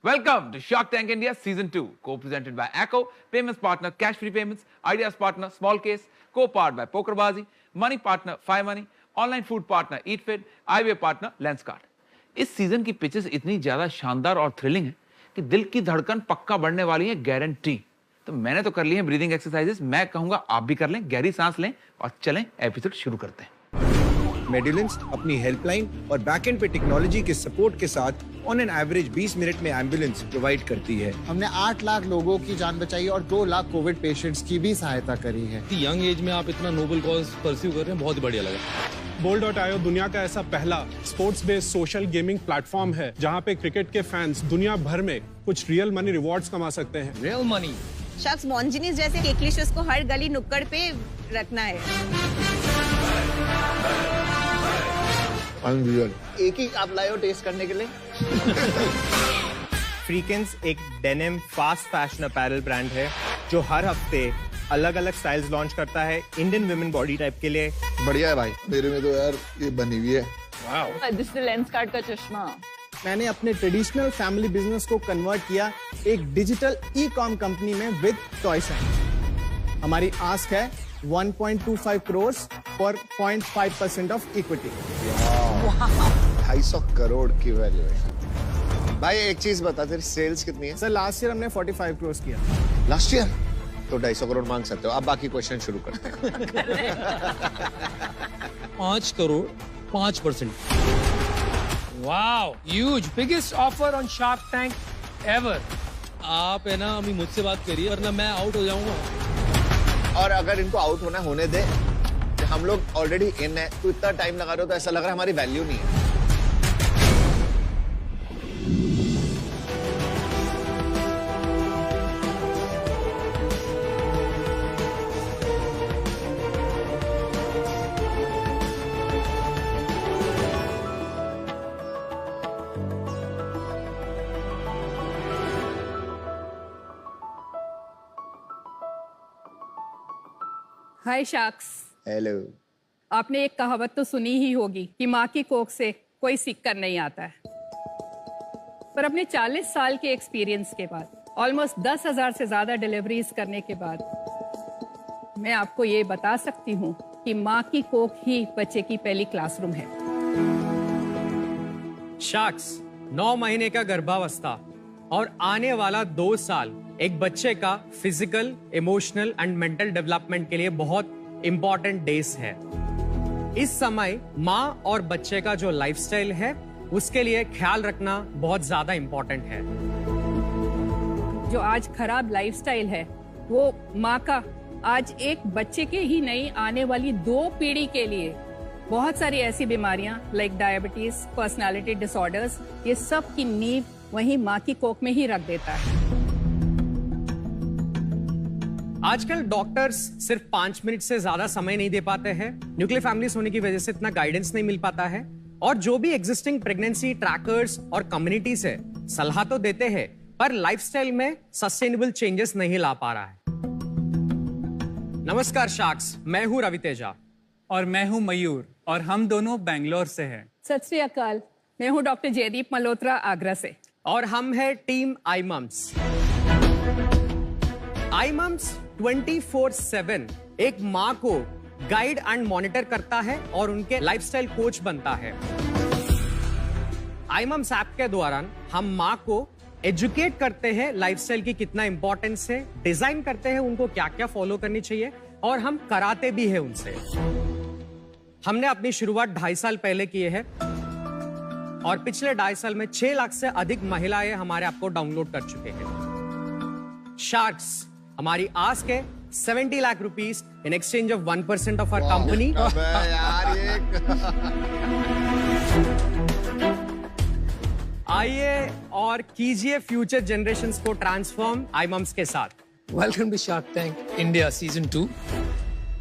Welcome to Shark Tank India Season 2, co-presented by ACO, payments partner Cash Free Payments, ideas partner Small Case, co-powered by Pokerbazi, money partner Five Money, online food partner EatFit, eyewear partner Lenskart. इस season की pitches इतनी ज्यादा शानदार और thrilling है कि दिल की धड़कन पक्का बढ़ने वाली है, गारंटी। तो मैंने तो कर ली है ब्रीदिंग एक्सरसाइजेस, मैं कहूंगा आप भी कर लें, गहरी सांस लें और चलें एपिसोड शुरू करते हैं। मेडिलिंस अपनी हेल्पलाइन और बैकएंड पे टेक्नोलॉजी के सपोर्ट के साथ ऑन एन एवरेज 20 मिनट में एम्बुलेंस प्रोवाइड करती है। हमने 8 लाख लोगों की जान बचाई और 2 लाख कोविड पेशेंट्स की भी सहायता करी है। यंग एज में आप इतना नोबल कॉज परस्यू कर रहे हैं, बहुत बढ़िया लगा। Bowl.io दुनिया का ऐसा पहला sports based social gaming platform है जहां पे क्रिकेट के फैंस दुनिया भर में कुछ रियल मनी रिवॉर्ड्स कमा सकते हैं। Real money. शख्स मॉन्जिनीस जैसे केकलिशस को हर गली नुक्कड़ पे रखना है। अनरियल। एक ही आप लाए हो टेस्ट करने के लिए? फ्रीकेंस एक denim fast fashion apparel brand है जो हर हफ्ते अलग अलग स्टाइल्स लॉन्च करता है इंडियन वुमेन बॉडी टाइप के लिए। बढ़िया है भाई, मेरे में तो यार ये बनी हुई है। वाओ, दिस इज लेंसकार्ट का चश्मा। मैंने अपने ट्रेडिशनल फैमिली बिजनेस को कन्वर्ट किया एक डिजिटल ई-कॉम कंपनी में विद टॉयसन। हमारी आस्क है 1.25 crore for 0.5% of equity. 250 crore की वैल्यूएशन। भाई एक चीज बता, तेरी सेल्स कितनी है? सर लास्ट ईयर हमने 45 करोड़ किया। लास्ट ईयर तो 250 करोड़ मांग सकते हो। अब बाकी क्वेश्चन शुरू करते हैं। 5 crore 5%। Wow, huge, biggest offer on shark tank ever. आप है ना अभी मुझसे बात करिए वरना मैं आउट हो जाऊंगा। और अगर इनको आउट होना होने दे, हम लोग ऑलरेडी इन है, तो इतना टाइम लगा रहे हो तो ऐसा लग रहा है हमारी वैल्यू नहीं है। हाय शार्क्स। हेलो। आपने एक कहावत तो सुनी ही होगी कि माँ की कोख से कोई सीख कर नहीं आता है। पर अपने 40 साल के एक्सपीरियंस के बाद, ऑलमोस्ट 10,000 से ज्यादा डिलीवरीज करने के बाद, मैं आपको ये बता सकती हूँ कि माँ की कोख ही बच्चे की पहली क्लासरूम है। शार्क्स 9 महीने का गर्भावस्था और आने वाला 2 साल एक बच्चे का physical, emotional and mental development के लिए बहुत इंपॉर्टेंट डेज है। इस समय माँ और बच्चे का जो लाइफस्टाइल है उसके लिए ख्याल रखना बहुत ज्यादा इंपॉर्टेंट है। जो आज खराब लाइफस्टाइल है वो माँ का आज एक बच्चे के ही नहीं, आने वाली 2 पीढ़ी के लिए बहुत सारी ऐसी बीमारियां लाइक डायबिटीज, पर्सनालिटी डिसऑर्डर्स, ये सब की नींव वहीं माँ की कोख में ही रख देता है। आजकल डॉक्टर्स सिर्फ 5 मिनट से ज्यादा समय नहीं दे पाते हैं। न्यूक्लियर फैमिलीज होने की वजह से इतना गाइडेंस नहीं मिल पाता है। और जो भी एग्जिस्टिंग प्रेगनेंसी ट्रैकर्स और कम्युनिटीज है सलाह तो देते हैं पर लाइफस्टाइल में सस्टेनेबल चेंजेस नहीं ला पा रहा है। नमस्कार शार्क्स, मैं हूं रवि तेजा और मैं हूं मयूर और हम दोनों बेंगलोर से हैं। सत श्री अकाल, मैं हूं डॉक्टर जयदीप मल्होत्रा आगरा से और हम है टीम आई मम्स। आई मम्स 24/7 एक माँ को गाइड एंड मॉनिटर करता है और उनके लाइफस्टाइल कोच बनता है। आई मम्स ऐप के दौरान हम माँ को एजुकेट करते हैं लाइफस्टाइल की कितना इंपॉर्टेंस है, डिजाइन करते हैं उनको क्या क्या फॉलो करनी चाहिए और हम कराते भी हैं उनसे। हमने अपनी शुरुआत 2.5 साल पहले किए हैं और पिछले 2.5 साल में 6 लाख से अधिक महिलाएं हमारे ऐप को डाउनलोड कर चुके हैं। शार्क्स, हमारी आस्क है 70 lakh rupees in exchange of 1% of our company. आइए और कीजिए फ्यूचर जनरेशंस को ट्रांसफॉर्म आई मम्स के साथ। Welcome to Shark Tank India season 2।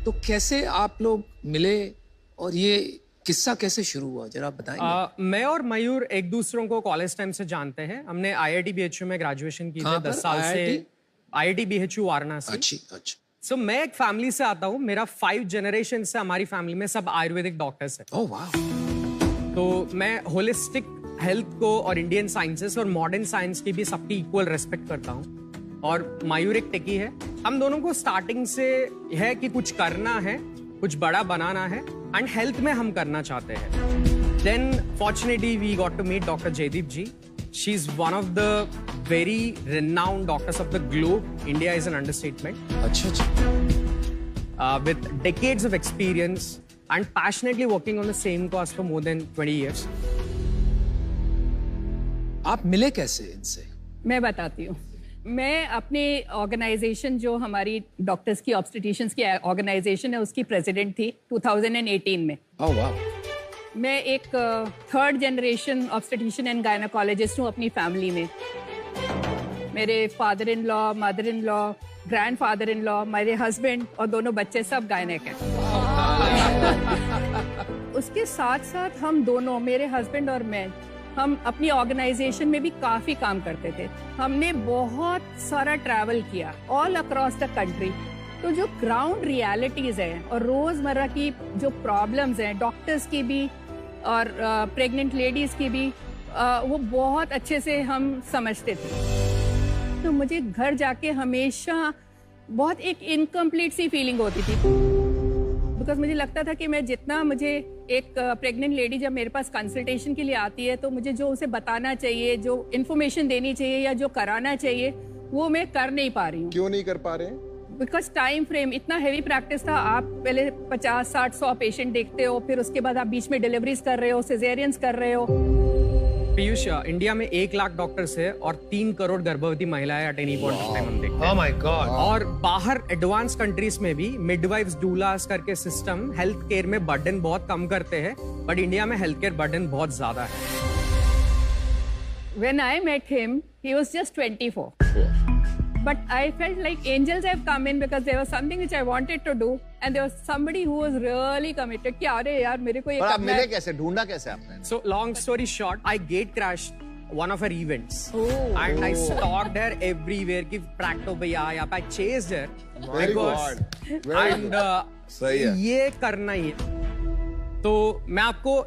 तो कैसे आप लोग मिले और ये किस्सा कैसे शुरू हुआ, जरा बताएंगे? मैं और मयूर एक दूसरों को कॉलेज टाइम से जानते हैं। हमने IIT BHU में ग्रेजुएशन की थी 10 साल से। IIT BHU Varanasi. अच्छा। सो मैं एक फैमिली से आता हूँ। मेरा 5 जनरेशन से हमारी फैमिली में सब आयुर्वेदिक डॉक्टर्स हैं। ओह वाह। तो मैं होलिस्टिक हेल्थ को और इंडियन साइंसेस और मॉडर्न साइंस की भी सबकी इक्वल रेस्पेक्ट करता हूँ। और मयूर एक टेकी है। हम दोनों को स्टार्टिंग से है कि कुछ करना है, कुछ बड़ा बनाना है, एंड हेल्थ में हम करना चाहते हैं। Then fortunately we got to meet doctor Jaideep ji. She is one of the very renowned doctors of the globe. India is an understatement. अच्छा। With decades of experience and passionately working on the same cause for more than 20 years. आप मिले कैसे इनसे? मैं बताती हूँ। मैं अपने ऑर्गेनाइजेशन, जो हमारी डॉक्टर्स की ऑब्स्टेटिशियंस की ऑर्गेनाइजेशन है, उसकी प्रेसिडेंट थी 2018 में। ओह वाह। मैं एक third generation obstetrician and gynaecologist हूँ अपनी फैमिली में। मेरे father in law, mother in law, grand father in law, मेरे हस्बैंड और दोनों बच्चे सब गायनेक हैं। उसके साथ साथ हम दोनों, मेरे हस्बैंड और मैं, हम अपनी ऑर्गेनाइजेशन में भी काफी काम करते थे। हमने बहुत सारा ट्रैवल किया ऑल अक्रॉस द कंट्री। तो जो ग्राउंड रियलिटीज है और रोजमर्रा की जो प्रॉब्लम्स हैं, डॉक्टर्स की भी और प्रेग्नेंट लेडीज की भी, वो बहुत अच्छे से हम समझते थे। तो मुझे घर जाके हमेशा बहुत एक इनकम्प्लीट सी फीलिंग होती थी, बिकॉज मुझे लगता था कि मैं जितना, मुझे एक प्रेग्नेंट लेडी जब मेरे पास कंसल्टेशन के लिए आती है तो मुझे जो उसे बताना चाहिए, जो इन्फॉर्मेशन देनी चाहिए या जो कराना चाहिए, वो मैं कर नहीं पा रही हूँ। क्यों नहीं कर पा रहे हैं? बिकॉज टाइम फ्रेम इतना हैवी प्रैक्टिस था। आप पहले 50, 60, 100 पेशेंट देखते हो, फिर उसके बाद आप बीच में डिलीवरीज कर रहे हो, सिजेरियंस कर रहे हो। पीयूष, इंडिया में 1 लाख डॉक्टर्स है और 3 करोड़ गर्भवती महिलाएं at any point of time हम देखते हैं। Oh my God. और बाहर एडवांस कंट्रीज में भी मिडवाइफ्स, डूलास करके सिस्टम हेल्थ केयर में बर्डन बहुत कम करते हैं, बट इंडिया में हेल्थ केयर बर्डन बहुत ज्यादा है। When I met him, he was just 24. But I felt like angels have come in because there was something which I wanted to do, and there was somebody who was really committed कि अरे यार मेरे को ये और आप करना मिले है। कैसे? ढूंढा कैसे आपने? So long story short, I gate crashed one of her events, and I stalked her everywhere. कि प्रैक्टो भैया यहाँ पे, I chased her. Very because- good. Very and सही है। ये करना ही है। तो मैं आपको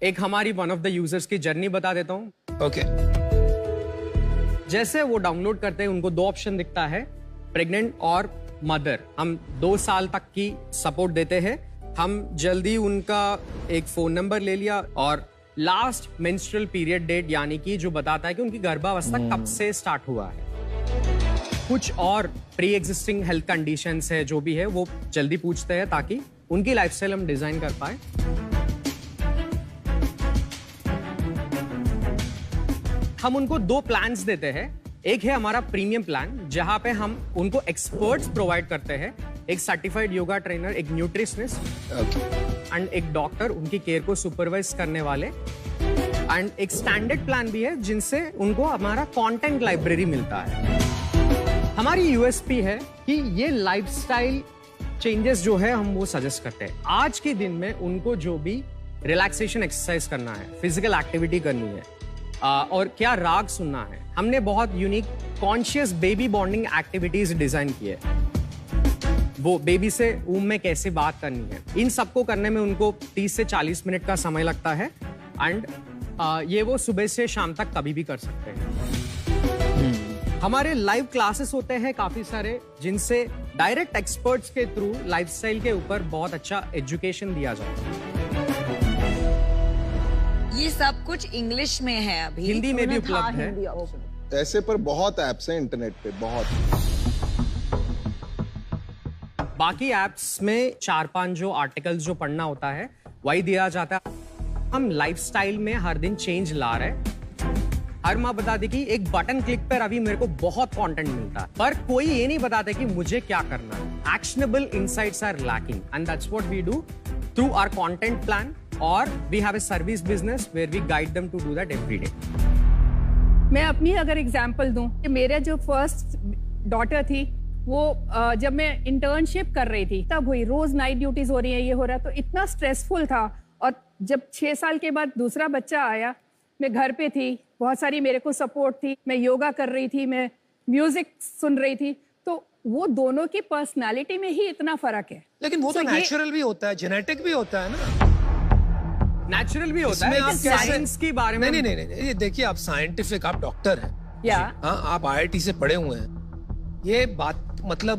एक हमारी वन ऑफ द यूजर्स की जर्नी बता देता हूँ। ओके। जैसे वो डाउनलोड करते हैं, उनको 2 ऑप्शन दिखता है, प्रेग्नेंट और मदर। हम 2 साल तक की सपोर्ट देते हैं। हम जल्दी उनका एक फोन नंबर ले लिया और लास्ट मेंस्ट्रुअल पीरियड डेट, यानी कि जो बताता है कि उनकी गर्भावस्था कब से स्टार्ट हुआ है। कुछ और प्री एग्जिस्टिंग हेल्थ कंडीशंस है, जो भी है वो जल्दी पूछते हैं ताकि उनकी लाइफस्टाइल हम डिजाइन कर पाए। हम उनको 2 प्लान्स देते हैं। एक है हमारा प्रीमियम प्लान, जहां पे हम उनको एक्सपर्ट्स प्रोवाइड करते हैं, एक सर्टिफाइड योगा ट्रेनर, एक न्यूट्रिशनिस्ट एंड एक डॉक्टर उनकी केयर को सुपरवाइज करने वाले, एंड एक स्टैंडर्ड प्लान भी है जिनसे उनको हमारा कंटेंट लाइब्रेरी मिलता है। हमारी यूएसपी है कि ये लाइफस्टाइल चेंजेस जो है हम वो सजेस्ट करते हैं। आज के दिन में उनको जो भी रिलैक्सेशन एक्सरसाइज करना है, फिजिकल एक्टिविटी करनी है, और क्या राग सुनना है, हमने बहुत unique conscious baby bonding activities design की है। वो बेबी से ऊम में कैसे बात करनी है, इन सबको करने में उनको 30 से 40 मिनट का समय लगता है, एंड ये वो सुबह से शाम तक कभी भी कर सकते हैं। हमारे लाइव क्लासेस होते हैं काफी सारे, जिनसे डायरेक्ट एक्सपर्ट्स के थ्रू लाइफस्टाइल के ऊपर बहुत अच्छा एजुकेशन दिया जाता है। ये सब कुछ इंग्लिश में है अभी, हिंदी में भी उपलब्ध है। ऐसे पर बहुत ऐप्स हैं इंटरनेट पे, बहुत। बाकी एप्स में 4-5 जो आर्टिकल्स जो पढ़ना होता है वही दिया जाता है। हम लाइफस्टाइल में हर दिन चेंज ला रहे हैं। हर माँ बता दी कि एक बटन क्लिक पर अभी मेरे को बहुत कंटेंट मिलता है, पर कोई ये नहीं बताता कि मुझे क्या करना है। Actionable insights are lacking, and that's what we do through our content plan, और we have a service business where we guide them to do that every day. मैं अपनी अगर एग्जांपल दूं कि मेरा जो फर्स्ट डॉटर थी, वो जब मैं इंटर्नशिप कर रही थी तब हुई। रोज नाइट ड्यूटीज हो रही है, ये हो रहा, तो इतना स्ट्रेसफुल था। और जब 6 साल के बाद दूसरा बच्चा आया, मैं घर पे थी, बहुत सारी मेरे को सपोर्ट थी, मैं योगा कर रही थी, मैं म्यूजिक सुन रही थी, तो वो दोनों की पर्सनालिटी में ही इतना फर्क है। लेकिन वो तो नेचुरल भी होता है, जेनेटिक भी होता है ना। नेचुरल भी होता इसमें है, आप कैसे साइंस के बारे में। नहीं, ये देखिए, आप साइंटिफिक, आप डॉक्टर हैं, या हाँ, आप IIT से पढ़े हुए हैं। ये बात मतलब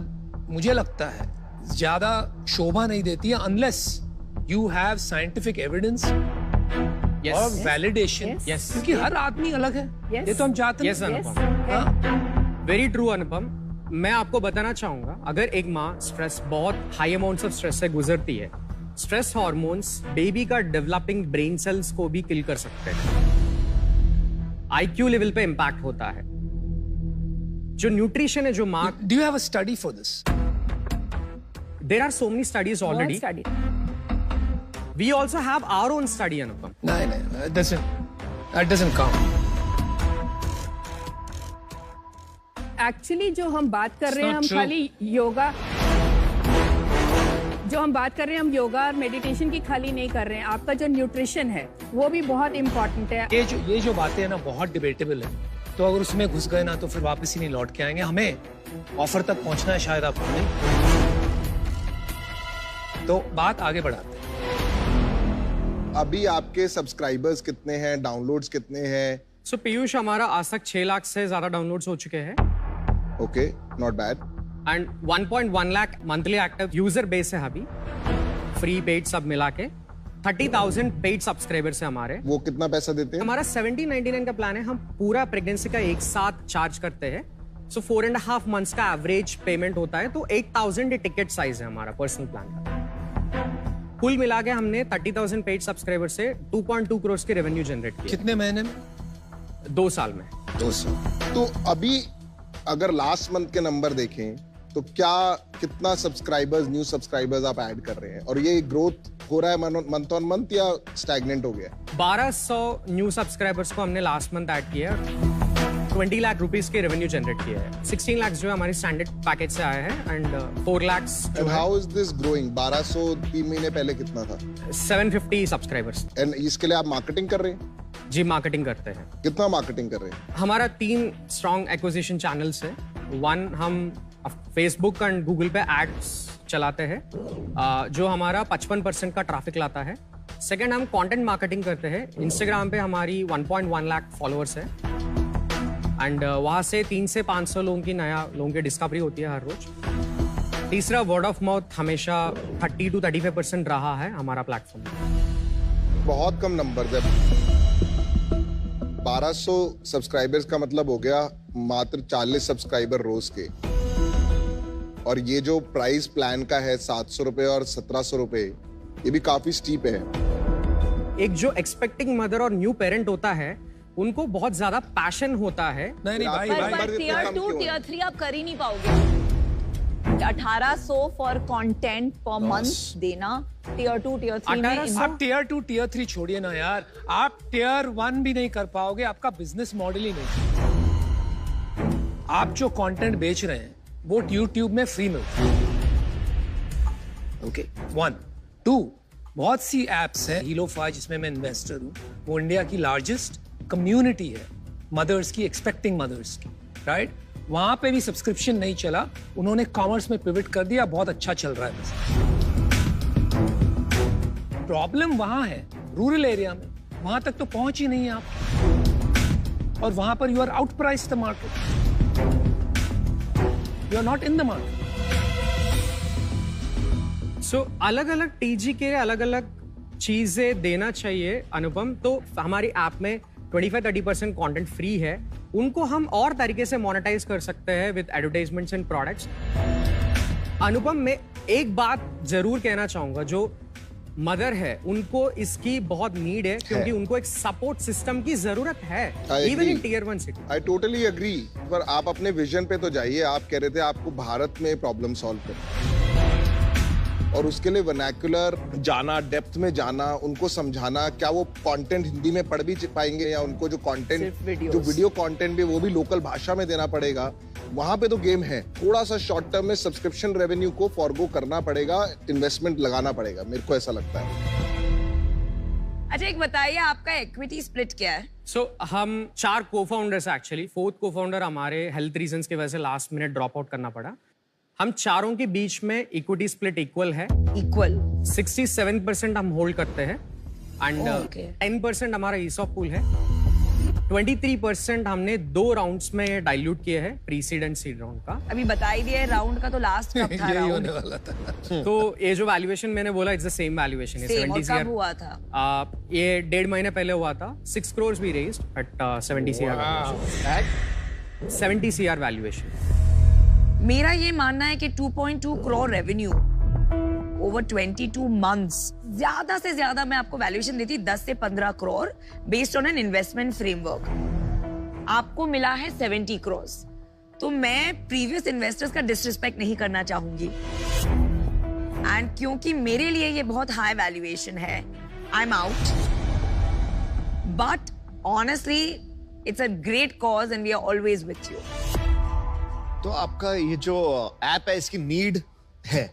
मुझे लगता है ज्यादा शोभा नहीं देती है unless you have scientific evidence और वैलिडेशन, क्योंकि हर आदमी अलग है। ये तो हम चाहते हैं। अनुपम, वेरी ट्रू अनुपम। मैं आपको बताना चाहूंगा, अगर एक माँ स्ट्रेस, बहुत हाई अमाउंट्स ऑफ स्ट्रेस से गुजरती है, स्ट्रेस हार्मोन्स बेबी का डेवलपिंग ब्रेन सेल्स को भी किल कर सकते हैं। IQ लेवल पे इंपैक्ट होता है। जो न्यूट्रिशन है, जो माँ, do you have a study for this? There are so many studies already. We also have our own study Anupam. नहीं, that doesn't count. एक्चुअली जो हम बात कर रहे हैं, हम true. खाली योगा, जो हम बात कर रहे हैं, हम योगा और मेडिटेशन की खाली नहीं कर रहे हैं। आपका जो न्यूट्रिशन है वो भी बहुत इंपॉर्टेंट है। ये जो बातें हैं ना, बहुत डिबेटेबल है। तो अगर उसमें घुस गए ना तो फिर वापस ही नहीं लौट के आएंगे। हमें ऑफर तक पहुंचना है, शायद आपको नहीं। तो बात आगे बढ़ाते हैं। अभी आपके सब्सक्राइबर्स कितने हैं, डाउनलोड्स कितने हैं? सो पीयूष, हमारा आज तक 6 लाख से ज्यादा डाउनलोड्स हो चुके हैं। Okay, not bad. And 1.1 lakh monthly active user base है अभी, फ्री पेड सब मिला के। 30,000 पेड सब्सक्राइबर्स है हमारे। वो कितना पैसा देते हैं? हमारा 1799 का प्लान है। हम पूरा प्रेगनेंसी का एक साथ चार्ज करते हैं। सो 4.5 मंथ्स का एवरेज पेमेंट होता है। तो 8,000 टिकट साइज है हमारा पर्सनल प्लान का। कुल मिला के हमने 30,000 पेड सब्सक्राइबर से 2.2 करोड़ की रेवेन्यू जनरेट किया। कितने महीने में? 2 साल में। 2 साल। तो अभी अगर लास्ट मंथ के नंबर देखें तो कितना सब्सक्राइबर्स, न्यू सब्सक्राइबर्स आप ऐड कर रहे हैं, और ये ग्रोथ हो रहा है मंथ ऑन मंथ या स्टैग्नेंट हो गया? 1200 न्यू सब्सक्राइबर्स को हमने लास्ट मंथ ऐड किया है। 20 लाख रुपीस के रेवेन्यू जनरेट किया है। 16 लाख जो है हमारी स्टैंडर्ड पैकेज से आए हैं, and 4 lakh. And how is this growing? 1200 3 महीने पहले कितना था? 750 सब्सक्राइबर्स। एंड इसके लिए आप मार्केटिंग कर रहे हैं? जी, मार्केटिंग करते हैं। कितना मार्केटिंग कर रहे हैं? हमारा 3 स्ट्रॉन्ग एक्विजिशन चैनल्स है। 1, हम फेसबुक एंड गूगल पे एड्स चलाते हैं, जो हमारा 55% का ट्रैफिक लाता है। सेकंड, हम कंटेंट मार्केटिंग करते हैं। इंस्टाग्राम पे हमारी 1.1 लाख फॉलोअर्स है, एंड वहाँ से 300 से 500 लोगों की डिस्कवरी होती है हर रोज। तीसरा, वर्ड ऑफ माउथ हमेशा 30 to 35% रहा है हमारा प्लेटफॉर्म। बहुत कम नंबर है। 1200 सब्सक्राइबर्स का मतलब हो गया मात्र 40 सब्सक्राइबर रोज के। और ये जो प्राइस प्लान का है 700 रुपए और 1700 रुपए, ये भी काफी स्टीप है। एक जो एक्सपेक्टिंग मदर और न्यू पेरेंट होता है, उनको बहुत ज्यादा पैशन होता है। नहीं भाई, पर टियर 2 टियर 3 आप कर ही नहीं पाओगे। 1800 फॉर कंटेंट पर मंथ देना, टियर 2 टियर 3 में। आप टियर 2 टियर 3 छोड़िए ना यार, आप टियर 1 भी नहीं कर पाओगे। आपका बिजनेस मॉडल ही नहीं। आप जो कंटेंट बेच रहे हैं वो यूट्यूब में फ्री मिलता है। ओके, 1 2, बहुत सी एप्स हैं, हीलोफाई जिसमें मैं इन्वेस्टर हूं, वो इंडिया की लार्जेस्ट कम्युनिटी है मदर्स की, एक्सपेक्टिंग मदर्स की, राइट? वहां पे भी सब्सक्रिप्शन नहीं चला, उन्होंने कॉमर्स में पिवट कर दिया, बहुत अच्छा चल रहा है। प्रॉब्लम वहां है रूरल एरिया में, वहां तक तो पहुंच ही नहीं है आप, और वहां पर you are out price the market, you are not in the market. So अलग अलग टीजी के अलग अलग चीजें देना चाहिए अनुपम। तो हमारी ऐप में 25-30% कंटेंट फ्री है, उनको हम और तरीके से मोनेटाइज कर सकते हैं विद एडवर्टाइजमेंट्स एंड प्रोडक्ट्स। अनुपम, मैं एक बात जरूर कहना चाहूंगा, जो मदर है उनको इसकी बहुत नीड है, क्योंकि उनको एक सपोर्ट सिस्टम की जरूरत है, even in tier 1 city. I totally agree, पर आप अपने विजन पे तो जाइए। आप कह रहे थे आपको भारत में प्रॉब्लम सॉल्व करना, और उसके लिए वर्नाक्युलर जाना, डेप्थ में जाना, उनको समझाना। क्या वो कंटेंट हिंदी में पढ़ भी पाएंगे, या उनको जो कंटेंट, जो वीडियो कंटेंट भी, वो भी लोकल भाषा में देना पड़ेगा? वहां पे तो गेम है। थोड़ा सा शॉर्ट टर्म में सब्सक्रिप्शन रेवेन्यू को फॉरगो करना पड़ेगा, इन्वेस्टमेंट लगाना पड़ेगा, मेरे को ऐसा लगता है। अच्छा, एक बताइए, आपका इक्विटी स्प्लिट क्या है? सो हम 4 को-फाउंडर्स एक्चुअली। 4th को-फाउंडर हमारे हेल्थ रीजंस की वजह से लास्ट मिनट ड्रॉप आउट करना पड़ा। हम चारों के बीच में इक्विटी स्प्लिट इक्वल है। 67% हम होल्ड करते हैं, एंड 10% हमारा ESOP पूल है। 23% हमने 2 राउंड्स में डाइल्यूट किए हैं, pre seed and seed round का। अभी बता ही दिया राउंड का, तो लास्ट कब था राउंड? तो ये जो वैल्यूएशन मैंने बोला इट्स द सेम वैल्यूएशन है। 70 कब हुआ था? ये 1.5 महीने पहले हुआ था। 6 crores we raised at 70 CR valuation. 70 CR valuation. मेरा ये मानना है कि 2.2 crore रेवेन्यू ओवर 22 मंथ्स, ज्यादा से ज्यादा मैं आपको वैल्यूएशन देती 10 से 15 crore based on an investment framework. आपको मिला है 70 करोड़, तो मैं प्रीवियस इन्वेस्टर्स का डिसरिस्पेक्ट नहीं करना चाहूंगी। एंड क्योंकि मेरे लिए ये बहुत हाई वैल्यूएशन है, I am out. But honestly it's a great cause and we are always with you. तो आपका ये जो ऐप है इसकी नीड है,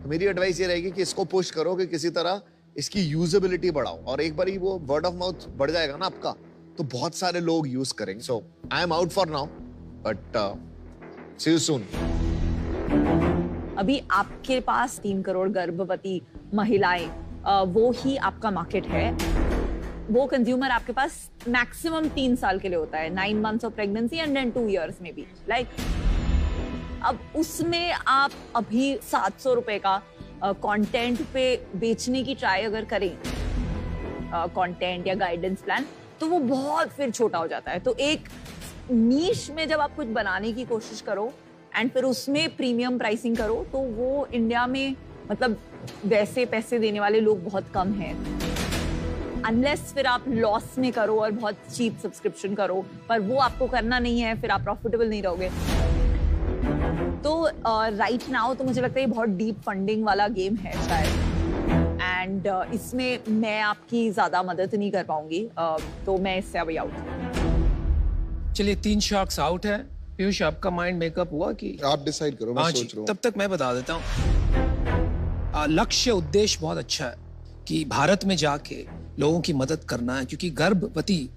मेरी एडवाइस ये रहेगी कि इसको पुश करो कि किसी तरह इसकी यूजेबिलिटी बढ़ाओ, और एक बार ही वो वर्ड ऑफ माउथ बढ़ जाएगा ना आपका, तो बहुत सारे लोग यूज करेंगे। So I am out for now, but see you soon. अभी आपके पास 3 करोड़ गर्भवती महिलाएं, वो ही आपका मार्केट है। वो कंज्यूमर आपके पास मैक्सिमम 3 साल के लिए होता है, 9 months of pregnancy and then 2 years में भी, लाइक अब उसमें आप अभी 700 रुपए का कंटेंट पे बेचने की ट्राई अगर करें, कंटेंट या गाइडेंस प्लान, तो वो बहुत फिर छोटा हो जाता है। तो एक नीश में जब आप कुछ बनाने की कोशिश करो एंड फिर उसमें प्रीमियम प्राइसिंग करो, तो वो इंडिया में मतलब वैसे पैसे देने वाले लोग बहुत कम हैं। अनलेस फिर आप लॉस में करो और बहुत चीप सब्सक्रिप्शन करो, पर वो आपको करना नहीं है, फिर आप प्रॉफिटेबल नहीं रहोगे। तो राइट नाउ तो मुझे लगता है ये बहुत डीप फंडिंग वाला गेम है शायद, एंड इसमें मैं आपकी ज्यादा मदद नहीं कर पाऊंगी, तो मैं इससे अभी आउट। चलिए 3 शार्क्स आउट है। पीयूष, आपका माइंड मेकअप हुआ कि आप डिसाइड करो, मैं सोच रहा हूं। तब तक मैं बता देता हूँ, लक्ष्य उद्देश्य बहुत अच्छा है कि भारत में जाके लोगों की मदद करना है, क्योंकि गर्भवती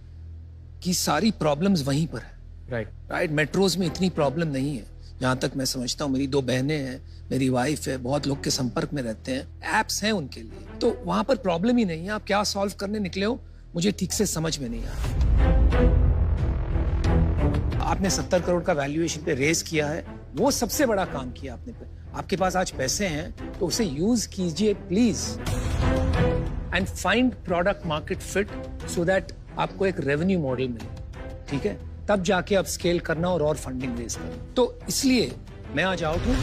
की सारी प्रॉब्लम्स वहीं पर है। राइट, मेट्रोज में इतनी प्रॉब्लम नहीं है जहां तक मैं समझता हूँ। मेरी 2 बहनें हैं, मेरी वाइफ है, बहुत लोग के संपर्क में रहते हैं, एप्स हैं उनके लिए, तो वहां पर प्रॉब्लम ही नहीं है। आप क्या सॉल्व करने निकले हो मुझे ठीक से समझ में नहीं आ रहा। आपने 70 करोड़ का वैल्यूएशन पे रेज किया है, वो सबसे बड़ा काम किया आपने। आपके पास आज पैसे हैं तो उसे यूज कीजिए please, and find product market fit so that आपको एक रेवेन्यू मॉडल मिले, ठीक है? तब जाके आप स्केल करना और फंडिंग रेज करना। तो इसलिए मैं आज आउट हूं,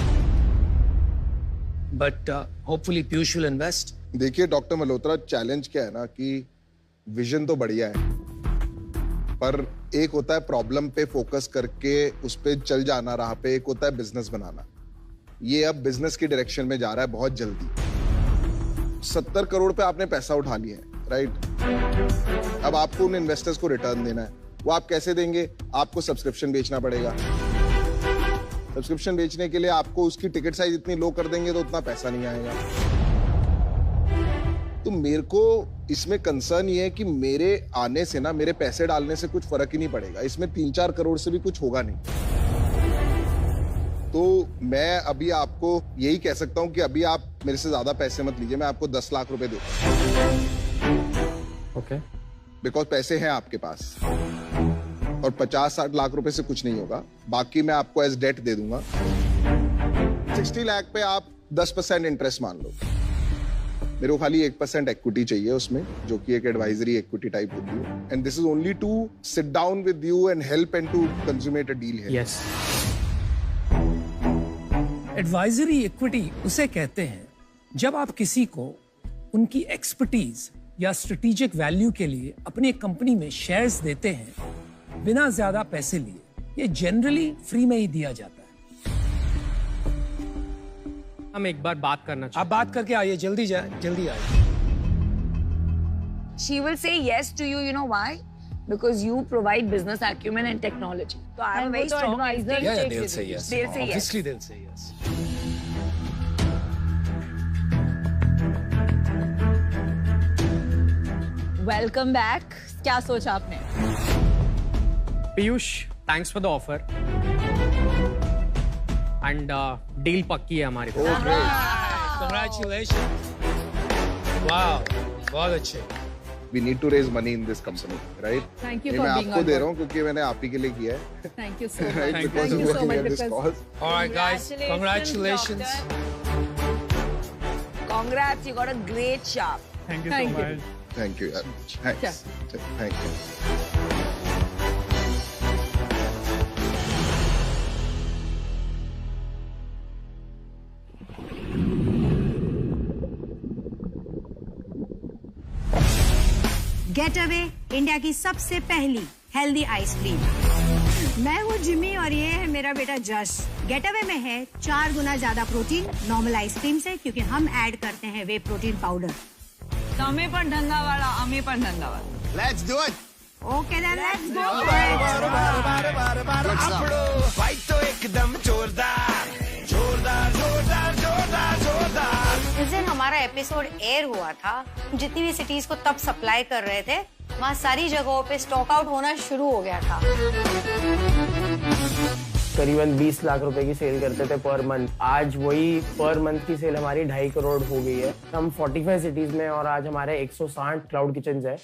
but hopefully Piyush will invest. देखिए डॉक्टर मल्होत्रा, चैलेंज क्या है ना कि विजन तो बढ़िया है, पर एक होता है प्रॉब्लम पे फोकस करके उस पे चल जाना राह पे, एक होता है बिजनेस बनाना। ये अब बिजनेस की डायरेक्शन में जा रहा है बहुत जल्दी। 70 करोड़ पे आपने पैसा उठा लिया है, राइट? अब आपको उन इन्वेस्टर्स को रिटर्न देना है। वो आप कैसे देंगे? आपको सब्सक्रिप्शन बेचना पड़ेगा। सब्सक्रिप्शन बेचने के लिए आपको उसकी टिकट साइज इतनी लो कर देंगे तो उतना पैसा नहीं आएगा। तो मेरे को इसमें कंसर्न ये है कि मेरे आने से ना, मेरे पैसे डालने से कुछ फर्क ही नहीं पड़ेगा। इसमें 3-4 करोड़ से भी कुछ होगा नहीं। तो मैं अभी आपको यही कह सकता हूं कि अभी आप मेरे से ज्यादा पैसे मत लीजिए। मैं आपको 10 लाख रुपए दूंगा। ओके, बिकॉज पैसे हैं आपके पास, और 50-60 लाख रुपए से कुछ नहीं होगा। बाकी मैं आपको एज डेट दे दूंगा। 60 लाख पे आप 10% इंटरेस्ट मान लो। मेरे को खाली 1% इक्विटी चाहिए उसमें, जो कि एक एडवाइजरी इक्विटी टाइप होती है। And this is only to sit down with you and help and to consummate a deal here. Yes, advisory equity उसे कहते हैं जब आप किसी को उनकी एक्सपर्टीज या स्ट्रेटेजिक वैल्यू के लिए अपनी कंपनी में शेयर्स देते हैं बिना ज्यादा पैसे लिए। ये जनरली फ्री में ही दिया जाता है। हम एक बार बात करना चाहते हैं। आप बात करके आइए, जल्दी जाए, जल्दी आइए। She will say yes to you, you know why? Because you provide business acumen and technology. So I am a very strong advisor. Yeah, they'll say yes. They'll say yes. Obviously, they'll say yes. Welcome back. क्या सोचा आपने? Piyush, thanks for the offer, and deal पक्की है हमारी। Congratulations. वाह, बहुत अच्छे। We need to raise money in this company, right? Thank you ये for मैं being आपको on दे board. रहा हूँ क्योंकि मैंने आप ही के लिए किया है. Thank you so much. Right? Thank Because you of so much working at this because cause. All right, guys, congratulations. Congrats, you got a great shop. Thank you Thank so you. much. Thank you. Thanks. Thank you. Get away India की सबसे पहली healthy ice cream. मैं हूँ Jimmy और ये है मेरा बेटा जश। गेट अवे में है 4 गुना ज्यादा प्रोटीन नॉर्मल आइसक्रीम से, क्योंकि हम ऐड करते हैं वे प्रोटीन पाउडर। તમે પણ ઢંગાવાળા, અમે પણ ઢંગાવાળા. Let's do it. Okay then let's go. Fight तो एकदम जोरदार जोरदार जोरदार जोरदार जोरदार। उस दिन हमारा एपिसोड एयर हुआ था, जितनी भी सिटीज को तब सप्लाई कर रहे थे वहाँ सारी जगहों पे स्टॉक आउट होना शुरू हो गया था। करीबन 20 लाख रुपए की सेल करते थे पर मंथ। आज वही पर मंथ की सेल हमारी 2.5 करोड़ हो गई है। हम 45 सिटीज में और आज हमारे 160 क्लाउड किचन्स है।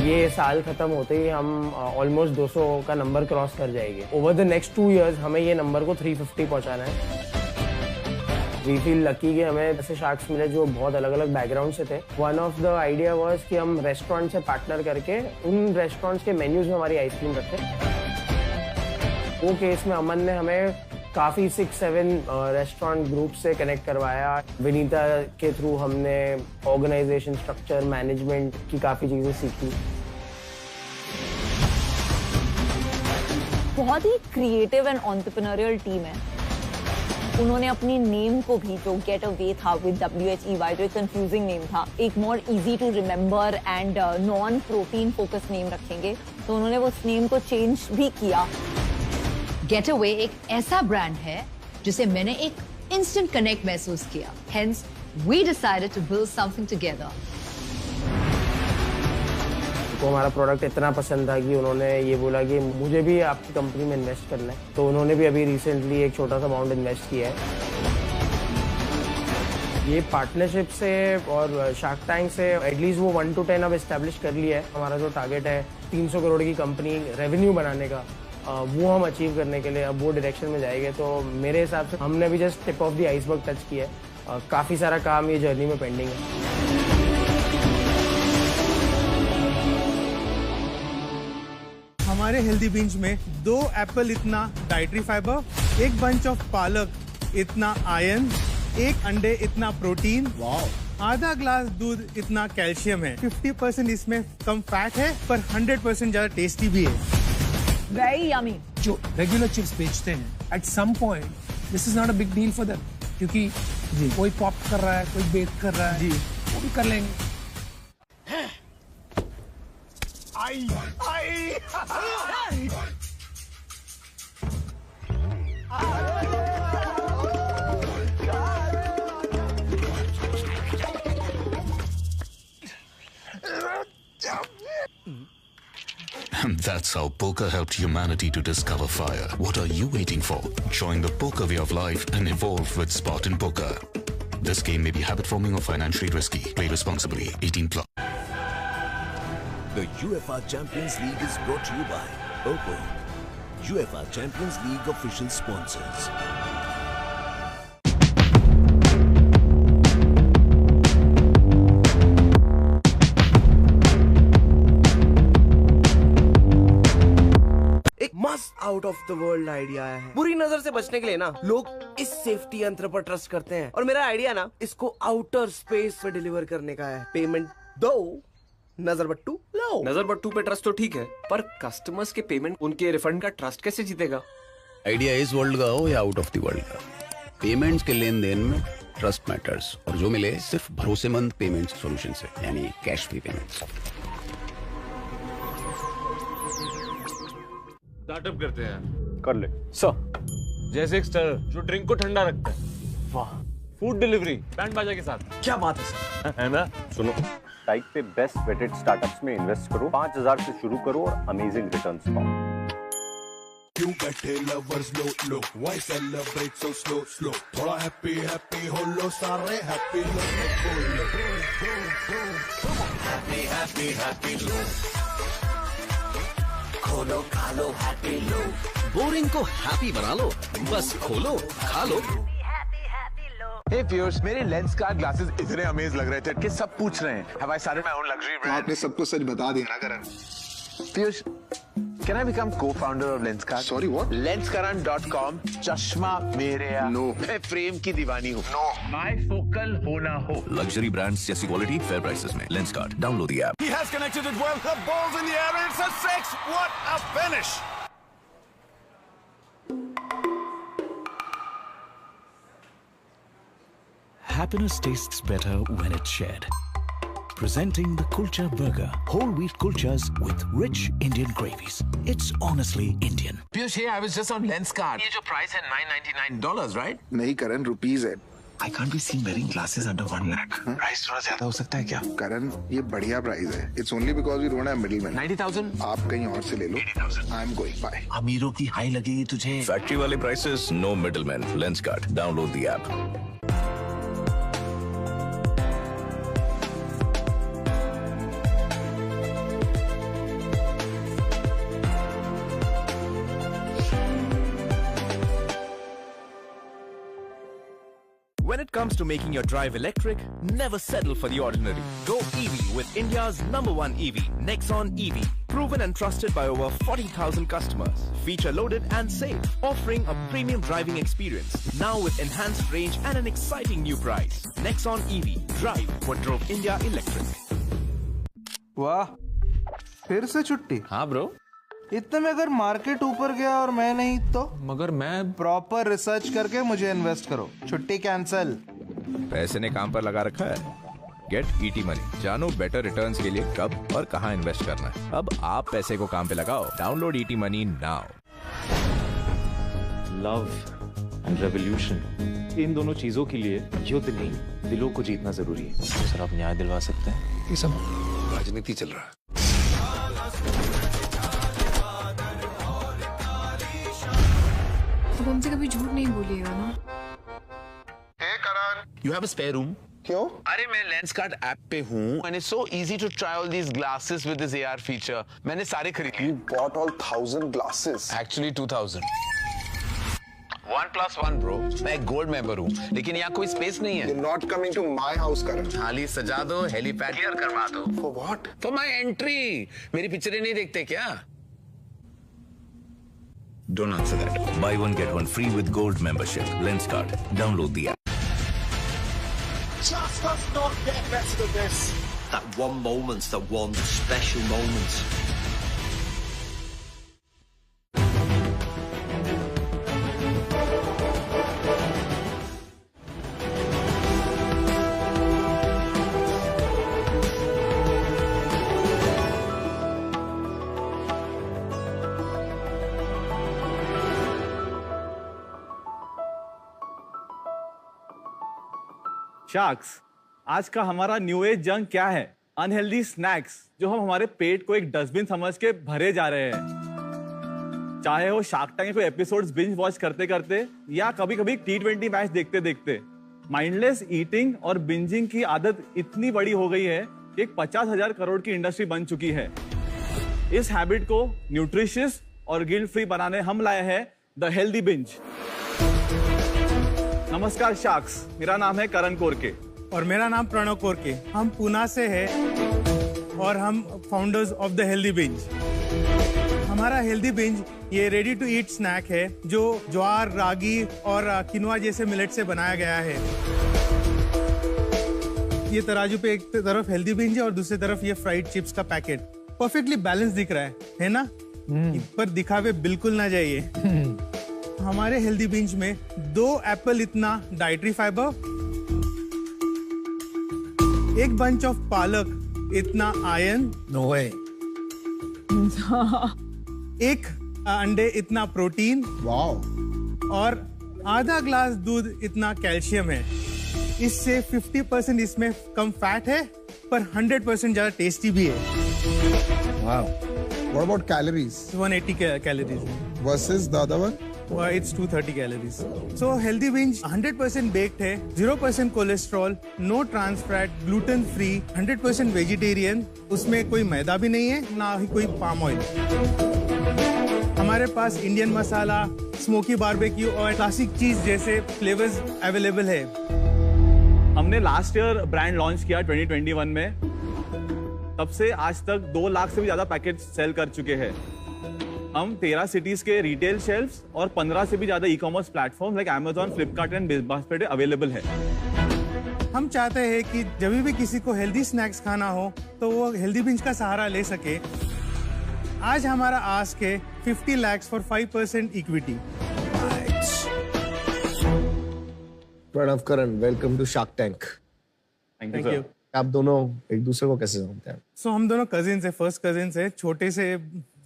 ये साल खत्म होते ही हम ऑलमोस्ट 200 का नंबर क्रॉस कर जाएंगे। ओवर द नेक्स्ट 2 इयर्स हमें ये नंबर को 350 पहुंचाना है। वी फील लकी कि हमें ऐसे शार्क्स मिले जो बहुत अलग अलग बैकग्राउंड से थे। One of the idea was कि हम रेस्टोरेंट से पार्टनर करके उन रेस्टोरेंट्स के मेन्यूज में हमारी आइसक्रीम रखें। वो केस में अमन ने हमें काफ़ी 6-7 रेस्टोरेंट ग्रुप से कनेक्ट करवाया। विनीता के थ्रू हमने ऑर्गेनाइजेशन स्ट्रक्चर मैनेजमेंट की काफ़ी चीज़ें सीखी। बहुत ही क्रिएटिव एंड एंटरप्रेन्योरियल टीम है। उन्होंने अपनी नेम को भी, जो गेट अवे था विद WHEY, जो एक कंफ्यूजिंग नेम था, एक more easy to remember and non protein focus name रखेंगे, तो उन्होंने वो नेम को चेंज भी किया। गेट अवे एक ऐसा ब्रांड है जिसे मैंने एक इंस्टेंट कनेक्ट महसूस किया। Hence, we decided to build something together. तो हमारा प्रोडक्ट इतना पसंद था कि उन्होंने ये बोला कि मुझे भी आपकी कंपनी में इन्वेस्ट करना है। तो उन्होंने भी अभी रिसेंटली एक छोटा सा अमाउंट इन्वेस्ट किया है। ये पार्टनरशिप से और शार्क टैंक से एटलीस्ट वो 1 to 10 अब एस्टेब्लिश कर लिया है। हमारा जो टारगेट है 300 करोड़ की कंपनी रेवेन्यू बनाने का, वो हम अचीव करने के लिए अब वो डायरेक्शन में जाएंगे। तो मेरे हिसाब से हमने भी just tip of the iceberg touch किया है। काफ़ी सारा काम ये जर्नी में पेंडिंग है। हमारे हेल्दी बीन्स में 2 एप्पल इतना डाइटरी फाइबर, 1 बंच ऑफ पालक इतना आयरन, 1 अंडे इतना प्रोटीन, आधा ग्लास दूध इतना कैल्शियम है। 50% इसमें कम फैट है पर 100% ज्यादा टेस्टी भी है। Very yummy. जो रेगुलर चिप्स बेचते हैं, at some point this is not a big deal for them, क्योंकि कोई पॉप कर रहा है, कोई बेक कर रहा है, वो भी कर लेंगे। आई आई And that's how poker helped humanity to discover fire. What are you waiting for? Join the poker way of life and evolve with Spartan Poker. This game may be habit-forming or financially risky. Play responsibly. 18+. The UEFA Champions League is brought to you by Oppo. UEFA Champions League official sponsors. मस्त out of the world idea आया है। बुरी नजर से बचने के लिए ना लोग इस सेफ्टी यंत्र पर ट्रस्ट करते हैं, और मेरा आइडिया ना इसको आउटर स्पेस में डिलीवर करने का है। पेमेंट दो, नजर बट्टू लो। नजर बट्टू पे ट्रस्ट तो ठीक है, पर कस्टमर्स के पेमेंट, उनके रिफंड का ट्रस्ट कैसे जीतेगा? आइडिया इस वर्ल्ड का हो या आउट ऑफ द वर्ल्ड का, पेमेंट्स के लेन देन में ट्रस्ट मैटर्स, और जो मिले सिर्फ भरोसेमंद पेमेंट सॉल्यूशन से, यानी कैश फ्री पेमेंट्स। स्टार्टअप करते हैं। कर ले सर। जैसे एक स्टर जो ड्रिंक को ठंडा रखता है। वाह। फूड डिलीवरी बैंड बाजा के साथ। क्या बात है सर। है ना? सुनो, टाइप पे बेस्ट वेटेड स्टार्टअप्स में इन्वेस्ट करो, 5000 से शुरू करो और अमेजिंग रिटर्न्स पाओ। क्यों बैठे lovers low low, why celebrate so slow slow, थोड़ा हैप्पी हैप्पी हो लो सारे, हैप्पी लो हैप्पी हैप्पी हैप्पी लो, खोलो खा लो हैप्पी लो, बोरिंग को हैप्पी बना लो, बस खोलो खा लो। हे पीयूष, मेरे लेंसकार्ट ग्लासेस इतने अमेज लग रहे थे कि सब पूछ रहे हैं, have I started my own luxury brand? आपने सबको सच बता दिया ना करण। Piyush, can I become co-founder of Lenskart? Sorry, what? Lenskaran.com, चश्मा मेरे या। No. मैं फ्रेम की दीवानी हूँ। No. Bifocal होना हो। लग्जरी ब्रांड्स जैसी क्वालिटी फेयर प्राइसेस में। Lenskart, download the app. He has connected it well, the ball's in the air, it's a 6, what a finish! Happiness tastes better when it's shared. Presenting the Kulcha Burger, whole wheat kulchas with rich Indian gravies. It's honestly Indian. Piyush, hey, I was just on Lenskart. ये जो price है $999, right? नहीं करण, rupees है। I can't be seen wearing glasses under 1 lakh. Price थोड़ा ज्यादा हो सकता है क्या? करण, ये बढ़िया प्राइस है। It's only because we don't have middlemen. 90,000? आप कहीं और से ले लो। 80,000. I'm going. Bye. अमीरों की हाई लगेगी तुझे। फैक्ट्री वाले prices, no middleman. Lenskart, download the app. When it comes to making your drive electric, never settle for the ordinary. Go EV with India's #1 EV, Nexon EV. Proven and trusted by over 40,000 customers. Feature loaded and safe, offering a premium driving experience. Now with enhanced range and an exciting new price. Nexon EV. Drive what drove India electric. वाह, फिर से छुट्टी? हाँ bro. इतने में अगर market ऊपर गया और मैं नहीं तो? मगर मैं प्रॉपर रिसर्च करके मुझे इन्वेस्ट करो। छुट्टी कैंसिल। पैसे ने काम पर लगा रखा है। गेट ईटी मनी, जानो बेटर रिटर्न्स के लिए कब और कहां इन्वेस्ट करना है। अब आप पैसे को काम पे लगाओ। Download ET money now. Love and revolution, इन दोनों चीजों के लिए युद्ध नहीं, दिलों को जीतना जरूरी है। सर, आप न्याय दिलवा सकते हैं? ये सब राजनीति चल रहा है। अब हमसे कभी झूठ नहीं बोलिएगा ना। You have a spare room? क्यों? अरे मैं लेंसकार्ट ऐप पे हूँ and it's so easy to try all these glasses with this AR feature. मैंने सारे खरीद लिए। You bought all 1,000 glasses. Actually 2,000. 1+1 bro. मैं एक गोल्ड मेंबर हूँ, लेकिन यहाँ कोई स्पेस नहीं है। You're not coming to my house, Karan. खाली सजा दो, हेलीपैड क्लियर करवा दो। For what? For my entry. मेरी पिक्चरें नहीं देखते क्या? Don't answer that. Buy one get one free with gold membership. Lenskart, download the app. Just does not get better than this. That one moment, that one special moment. Sharks, आज का हमारा new age junk क्या है? Unhealthy snacks जो हम हमारे पेट को एक डस्टबिन समझ के भरे जा रहे हैं। चाहे वो शार्क टैंक के कोई एपिसोड्स बिंज वॉच करते करते या कभी कभी T20 मैच देखते देखते। माइंडलेस ईटिंग और बिंजिंग की आदत इतनी बड़ी हो गई है कि एक 50,000 करोड़ की इंडस्ट्री बन चुकी है। इस हैबिट को न्यूट्रिशियस और गिल्ट फ्री बनाने हम लाए हैं द हेल्दी बिंज। नमस्कार शार्क्स, मेरा नाम है करण कोरके और मेरा नाम प्रणव कोरके। हम पुणे से हैं और हम founders of the healthy binge. हमारा हेल्दी बिंज ये रेडी टू ईट स्नैक है जो ज्वार, रागी और किनवा जैसे मिलेट से बनाया गया है। ये तराजू पे एक तरफ हेल्दी बिंज है और दूसरी तरफ ये फ्राइड चिप्स का पैकेट। परफेक्टली बैलेंस दिख रहा है ना? पर दिखावे बिल्कुल ना जाइए। हमारे हेल्दी बिंज में 2 एप्पल इतना डाइटरी फाइबर, 1 बंच ऑफ पालक इतना आयरन, नो वे, 1 अंडे इतना प्रोटीन, वाओ, और आधा ग्लास दूध इतना कैल्शियम है। इससे 50% इसमें कम फैट है पर 100% ज्यादा टेस्टी भी है। Wow, What about calories? 180 calories. Versus the other one? It's 230 calories. So healthy binge 100% baked है, 0% cholesterol, no trans fat, gluten free, 100% vegetarian, उसमें कोई मैदा भी नहीं है, ना ही कोई पाम ऑयल। हमारे पास इंडियन मसाला, स्मोकी बारबेक्यू और क्लासिक चीज जैसे फ्लेवर्स अवेलेबल है। हमने लास्ट ईयर ब्रांड लॉन्च किया 2021 में, तब से आज तक 2 लाख से भी ज्यादा पैकेट सेल कर चुके हैं। हम 13 सिटीज के रिटेल शेल्फ्स और 15 से भी ज्यादा e commerce platform like Amazon, Flipkart and BigBasket available है। हम चाहते हैं कि जब भी किसी को हेल्दी स्नैक्स खाना हो तो वो हेल्दी बिंज का सहारा ले सके। आज हमारा आस्क है 50 lakhs for 5% equity. Pranav Karan, welcome to Shark Tank. Thank you. आप दोनों एक दूसरे को कैसे जानते हैं? सो हम दोनों कजिन्स है, फर्स्ट कजिन्स है, छोटे से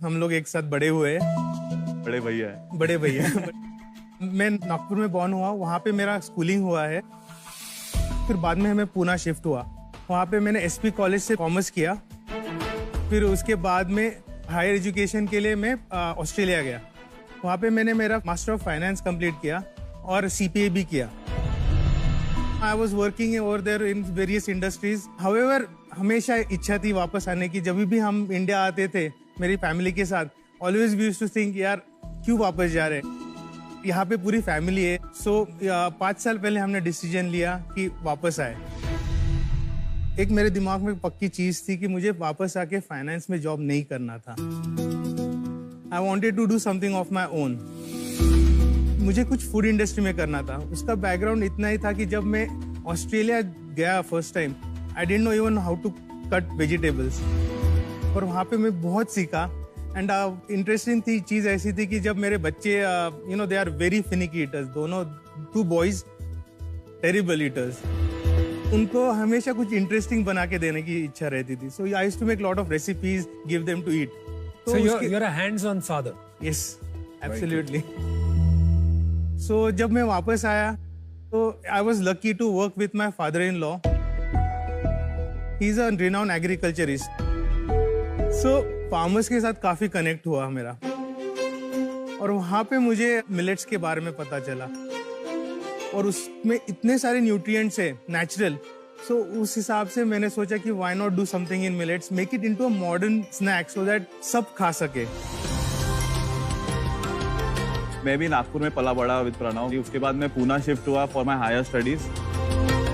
हम लोग एक साथ बड़े हुए हैं। बड़े भैया है। बड़े भैया। मैं नागपुर में बॉर्न हुआ, वहाँ पे मेरा स्कूलिंग हुआ है। फिर बाद में हमें पूना शिफ्ट हुआ, वहाँ पे मैंने SP कॉलेज से कॉमर्स किया। फिर उसके बाद में हायर एजुकेशन के लिए मैं ऑस्ट्रेलिया गया, वहाँ पे मैंने मेरा मास्टर ऑफ फाइनेंस कंप्लीट किया और CPA भी किया। I was working over there in various industries. However, हमेशा इच्छा थी वापस आने की। जब भी हम इंडिया आते थे मेरी फैमिली के साथ, always we used to think यार क्यों वापस जा रहे हैं, यहाँ पे पूरी फैमिली है। So 5 साल पहले हमने डिसीजन लिया कि वापस आए। एक मेरे दिमाग में पक्की चीज थी कि मुझे वापस आके फाइनेंस में जॉब नहीं करना था। I wanted to do something of my own. मुझे कुछ फूड इंडस्ट्री में करना था। उसका बैकग्राउंड इतना ही था कि जब मैं ऑस्ट्रेलिया गया first time, I didn't know even how to cut vegetables, और वहाँ पे मैं बहुत सीखा। एंड इंटरेस्टिंग थी चीज़ ऐसी थी कि जब मेरे बच्चे they are very finicky eaters, दोनों 2 बॉयज टेरिबल ईटर्स, उनको हमेशा कुछ इंटरेस्टिंग बना के देने की इच्छा रहती थी। So I used to make lot of recipes, give them to eat. So you're a hands-on father. Yes, absolutely. So जब मैं वापस आया तो I was lucky to work with my father-in-law. He's a renowned agriculturist. So farmers के साथ काफी connect हुआ मेरा, और वहाँ पे मुझे मिलेट्स के बारे में पता चला, और उसमें इतने सारे न्यूट्रिएंट्स है नेचुरल। सो उस हिसाब से मैंने सोचा कि why not do something in millets, make it into a modern snack so that सब खा सके। मैं भी नागपुर में पला बड़ा विद प्रणव। उसके बाद मैं पूना शिफ्ट हुआ for my higher studies.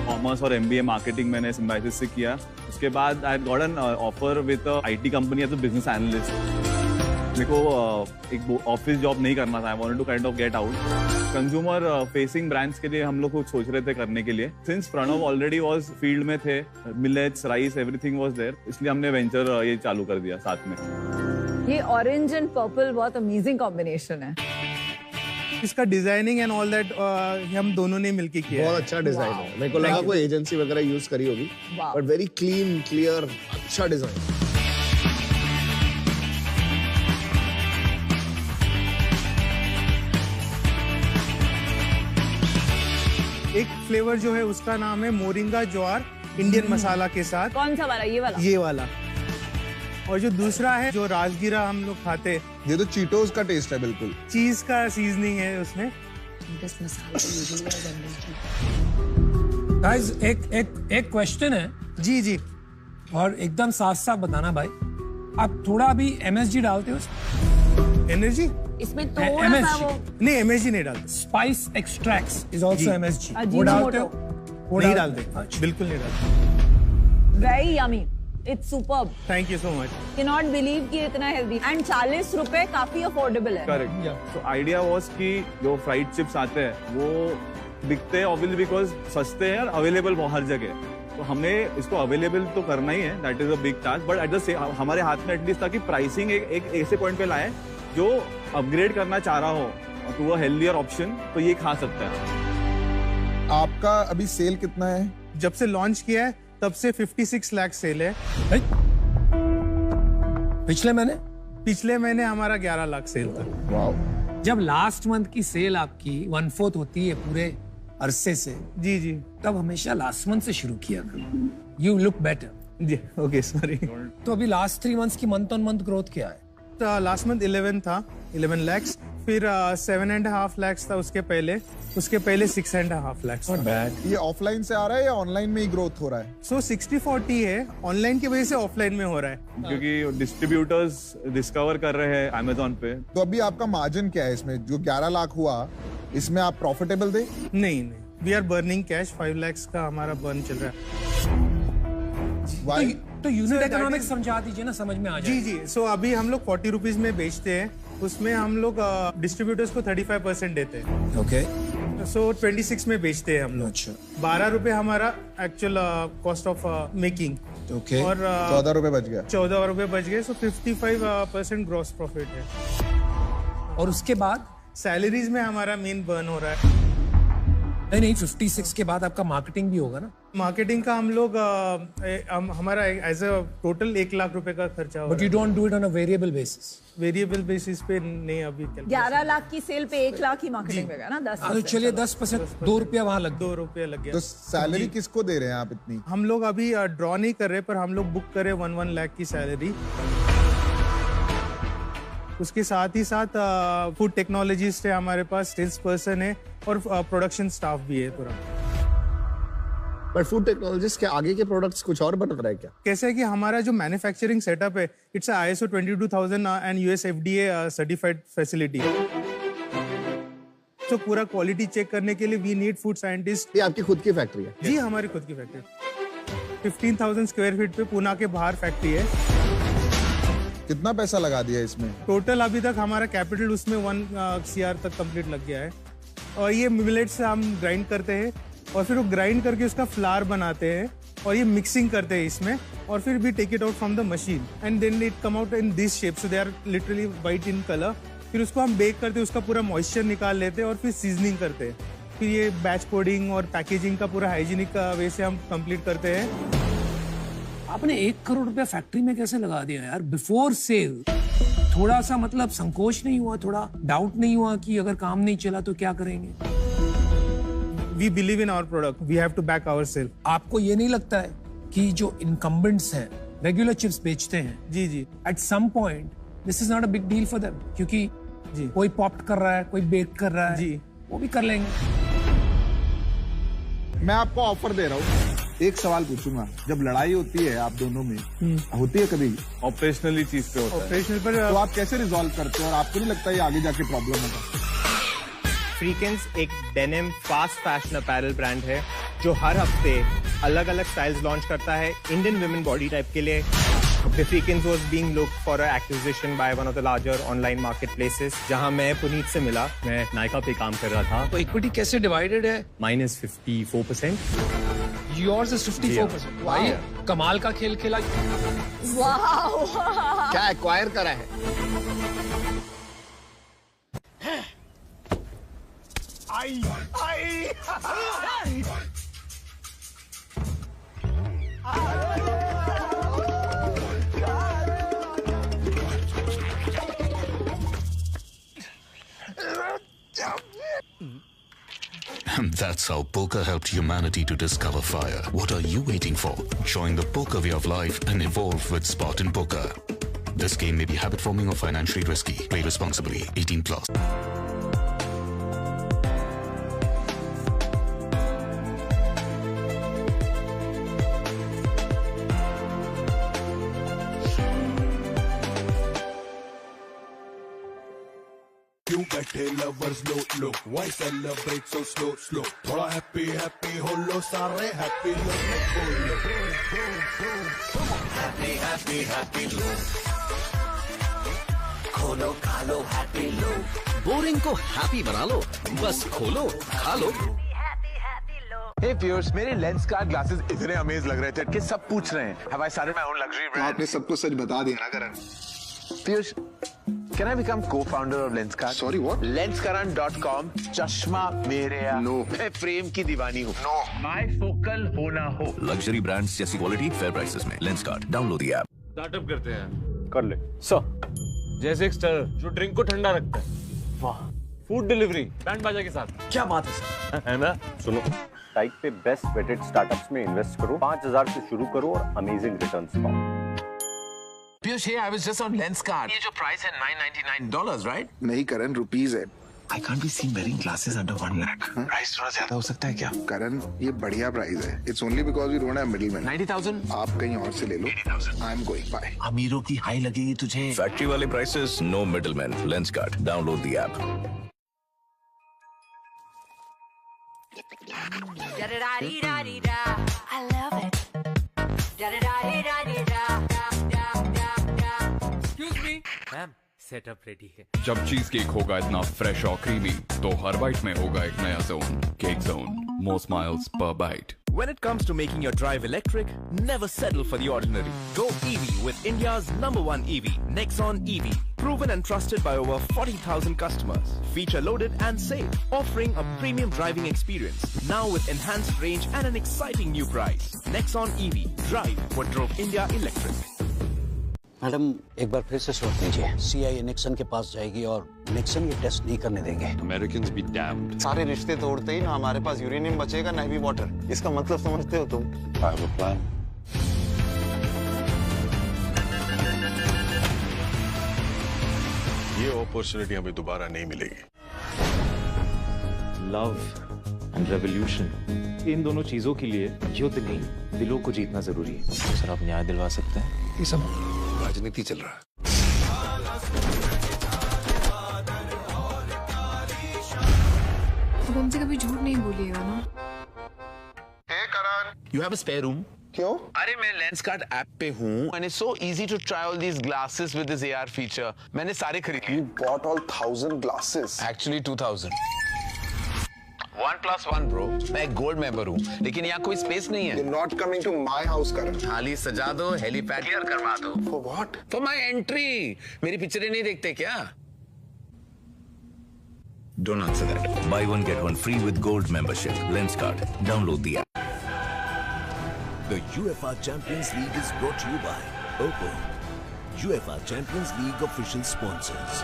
Commerce और MBA मार्केटिंग मैंने सिम्बायोसिस से किया। उसके बाद I got an offer with IT company as a business analyst. मेरे को एक ऑफिस जॉब नहीं करना था। I wanted to kind of get out. Consumer facing brands के लिए हम लोग कुछ सोच रहे थे करने के लिए। Since Pranav already was field में थे, millets, rice, everything was there, इसलिए हमने वेंचर ये चालू कर दिया साथ में। ये ऑरेंज एंड पर्पल बहुत अमेजिंग कॉम्बिनेशन है। इसका डिजाइनिंग एंड ऑल दैट हम दोनों ने मिलके किया। बहुत अच्छा डिजाइन है। मेरे को लगा कोई एजेंसी वगैरह यूज करी होगी, बट वेरी क्लीन, क्लियर, अच्छा डिजाइन। एक फ्लेवर जो है उसका नाम है मोरिंगा ज्वार इंडियन मसाला के साथ। कौन सा वाला? ये वाला? ये वाला। और जो दूसरा है जो राजगीरा हम लोग खाते, ये तो चीटोस का टेस्ट है बिल्कुल। चीज का सीजनिंग है उसमें। गाइस एक क्वेश्चन है। जी जी। और एकदम साफ साफ बताना भाई, आप थोड़ा अभी MSG डालते हो? एनर्जी इसमें थोड़ा सा वो नहीं, MSG नहीं डालते। Spice extracts is also MSG। वो डालते हो? वो नहीं डालते, बिल्कुल नहीं डालते। Very yummy, it's superb. Thank you so much. Can not believe कि इतना हेल्दी एंड 40 रुपए काफी अफोर्डेबल है। करेक्ट। तो आइडिया वाज कि जो फ्राइड चिप्स आते हैं वो बिकते हैं ऑब्वियसली बिकॉज सस्ते हैं और अवेलेबल हर जगह। तो हमने इसको अवेलेबल तो करना ही है, that is a big task, but at the same हमारे हाथ में एटलीस्ट था कि प्राइसिंग एक ऐसे पॉइंट पे लाए जो अपग्रेड करना चाह रहा हो टू अ हेल्दियर ऑप्शन, तो ये खा सकता है। आपका अभी सेल कितना है? जब से लॉन्च किया है तब से 56 लाख सेल है। पिछले महीने हमारा 11 लाख सेल था। वाओ। जब लास्ट मंथ की सेल आपकी 1/4 होती है पूरे अरसे से, जी जी, तब हमेशा लास्ट मंथ से शुरू किया करो। You look better. जी ओके, सॉरी। तो अभी लास्ट 3 मंथ्स की मंथ ऑन मंथ ग्रोथ क्या है? लास्ट मंथ 11 था, 11 lakhs, फिर 7.5 lakhs था उसके पहले 6.5 lakhs। ये ऑफलाइन से आ रहा है या ऑनलाइन में ही ग्रोथ हो रहा है? सो 60-40 है, ऑनलाइन की वजह से ऑफलाइन में हो रहा है, क्योंकि डिस्ट्रीब्यूटर्स डिस्कवर कर रहे हैं अमेजोन पे। तो अभी आपका मार्जिन क्या है इसमें? जो 11 लाख हुआ, इसमें आप प्रॉफिटेबल थे? नहीं, we are burning cash. 5 lakhs का हमारा बर्न चल रहा है। तो यूनिट इकोनॉमिक्स समझा दीजिए ना, समझ में आ जाए। जी। सो अभी हम लोग 40 रुपीज में बेचते हैं, उसमें हम लोग डिस्ट्रीब्यूटर्स को 35% देते हैं। ओके। सो 26 में बेचते हैं हम लोग। अच्छा। 12 रुपए हमारा actual cost of making. Okay. और 14 रुपए बच गया। 14 रुपए बच गए। सो 55% ग्रॉस प्रॉफिट है। और उसके बाद सैलरीज में हमारा मेन बर्न हो रहा है। नहीं, 56 के बाद आपका मार्केटिंग भी होगा ना? मार्केटिंग का हम लोग हमारा एज अ टोटल 1 लाख रुपए का खर्चा हो। But you don't do it on a variable basis? Variable basis पे नहीं अभी। 11 लाख की सेल पे 1 लाख ही मार्केटिंग में गया ना। 10। तो चलिए 10%, 2 रुपया वहाँ लग 2 रुपया लग गया। तो सैलरी किसको दे रहे हैं आप इतनी? हम लोग अभी ड्रॉ नहीं कर रहे, पर हम लोग बुक कर रहे 1 लाख की सैलरी। उसके साथ ही साथ फूड टेक्नोलॉजिस्ट है हमारे पास, सेल्स पर्सन है और प्रोडक्शन स्टाफ भी है पूरा। बट फूड टेक्नोलॉजिस्ट के आगे के प्रोडक्ट्स कुछ और बन रहा है क्या? कैसे है कि हमारा जो मैन्युफैक्चरिंग सेटअप है, it's ISO 22000 and US FDA certified facility. तो पूरा क्वालिटी चेक करने के लिए वी नीड फूड साइंटिस्ट। ये आपकी खुद की फैक्ट्री है? जी, हमारी खुद की फैक्ट्री। 15,000 स्क्वायर फीट पे पुणे के बाहर फैक्ट्री है। कितना पैसा लगा दिया इसमें? टोटल अभी तक हमारा कैपिटल उसमें 1 CR तक कंप्लीट लग गया है। और ये मिलेट से हम ग्राइंड करते हैं और फिर वो ग्राइंड करके उसका फ्लावर बनाते हैं और ये मिक्सिंग करते हैं इसमें, और फिर we take it out from the machine and then it come out in this shape, so they are literally white in colour. फिर उसको हम बेक करते हैं, उसका पूरा मॉइस्चर निकाल लेते हैं और फिर सीजनिंग करते हैं। फिर ये बैच कोडिंग और पैकेजिंग का पूरा हाइजीनिक वे से हम कंप्लीट करते हैं। आपने 1 करोड़ रुपया फैक्ट्री में कैसे लगा दिया यार बिफोर सेल? थोड़ा सा मतलब संकोच नहीं हुआ, थोड़ा डाउट नहीं हुआ कि अगर काम नहीं चला तो क्या करेंगे? We believe in our product. We have to back ourselves. आपको ये नहीं लगता है कि जो इनकम्बेंट्स हैं, रेगुलर चिप्स बेचते हैं, जी, at some point this is not a big deal for them, क्योंकि कोई पॉप्ड कर रहा है, कोई बेक कर रहा है, वो भी कर लेंगे। मैं आपको ऑफर दे रहा हूँ, एक सवाल पूछूंगा। जब लड़ाई होती है आप दोनों में, होती है कभी? ऑपरेशनली चीज पे होता है। ऑपरेशनल पर तो आप कैसे रिजॉल्व करते हो और आपको नहीं लगता ये आगे जाके प्रॉब्लम होगा? फ्रीकेंस एक denim fast fashion apparel brand है जो हर हफ्ते अलग अलग स्टाइल्स लॉन्च करता है इंडियन वुमेन बॉडी टाइप के लिए। The Freakins was being looked for an acquisition by one of the larger online marketplaces, जहां मैं पुनीत से मिला। मैं नायका पे काम कर रहा था। तो इक्विटी कैसे डिवाइडेड है? Minus 54%। Yours is 54%। भाई कमाल का खेल खेला। वाह। क्या एक्वायर करा है? आई। And that's how poker helped humanity to discover fire. What are you waiting for? Join the poker way of life and evolve with Spartan Poker. This game may be habit forming or financially risky. Play responsibly. 18+. क्यों बैठे lovers low why celebrate so slow थोड़ा happy हो लो सारे happy लो happy लो खोलो खा लो happy लो boring को happy बना लो, बस खोलो खा लो। Hey Piyush, मेरे लेंस कार्ड ग्लासेस इतने अमेज लग रहे थे कि सब पूछ रहे हैं Have I started my own luxury brand? आपने सबको सच बता दिया ना करण। Piyush, can I become co-founder of Lenskart? Sorry, what? Lenskaran.com, चश्मा मेरे या No. मैं फ्रेम की दीवानी हूँ No. Bifocal होना हो लग्जरी ब्रांड्स जैसी क्वालिटी फेयर प्राइसेस में Lenskart. Download the app. Startup करते हैं। कर ले। जैसे एक स्टर जो ड्रिंक को ठंडा रखता है। वाह। फूड डिलीवरी बैंड बाजा के साथ। क्या बात है सर? है ना? सुनो, टाइप पे बेस्ट वेटेड स्टार्टअप्स में इन्वेस्ट करो, 5,000 से शुरू करो और अमेजिंग रिटर्न्स पाओ। Piyush, hey, I was just on Lenskart. ये जो price है $999, right? नहीं करण, रुपीज है। I can't be seen wearing glasses under 1 lakh. Price थोड़ा ज्यादा हो सकता है क्या? करण, ये बढ़िया प्राइस है। It's only because we don't have middlemen. 90,000? आप कहीं और से ले लो। 80,000. I'm going. Bye. अमीरों की हाई लगेगी तुझे। Factory wale prices, no middlemen. Lenskart. Download the app. I love it. Excuse me, ma'am setup ready है। जब चीज केक होगा इतना फ्रेश और क्रीमी तो हर बाइट में होगा एक नया zone. Cake zone, more smiles per bite. When it comes to making your drive electric, never settle for the ordinary. Go EV with India's #1 EV, Nexon EV. Proven and trusted by over 40,000 customers. Feature loaded and safe, offering a premium driving experience. Now with enhanced range and an exciting new price. Nexon EV. Drive what drove India electric. Madam एक बार फिर से सोच लीजिए। CIA Nixon के पास जाएगी और Nixon ये test नहीं करने देंगे। Americans be damned. सारे रिश्ते तोड़ते ही ना हमारे पास यूरेनियम बचेगा ना भी वाटर। इसका मतलब समझते हो तुम? I have a plan. ये अपॉर्चुनिटी हमें दोबारा नहीं मिलेगी। लव एंड रेवोल्यूशन, इन दोनों चीजों के लिए युद्ध नहीं, दिलों को जीतना जरूरी है। सर आप न्याय दिलवा सकते हैं? ये सब राजनीति चल रहा है। अब हमसे कभी झूठ नहीं बोलिएगा ना। You have a spare room? क्यों? अरे मैं Lenskart ऐप पे हूँ and it's so easy to try all these glasses with this AR feature. मैंने सारे खरीदे। You bought all 1,000 glasses. Actually 2,000. 1+1 bro. मैं एक गोल्ड मेंबर हूँ, लेकिन यहाँ कोई स्पेस नहीं है। You're not coming to my house, Karan. खाली सजा दो, हेलीपैड क्लियर करवा दो। For what? For my entry. मेरी पिक्चरें नहीं देखते क्या? Don't answer that. Buy one get one free with gold membership. Lenskart. Download the app. The UEFA Champions League is brought to you by Oppo. UEFA Champions League official sponsors.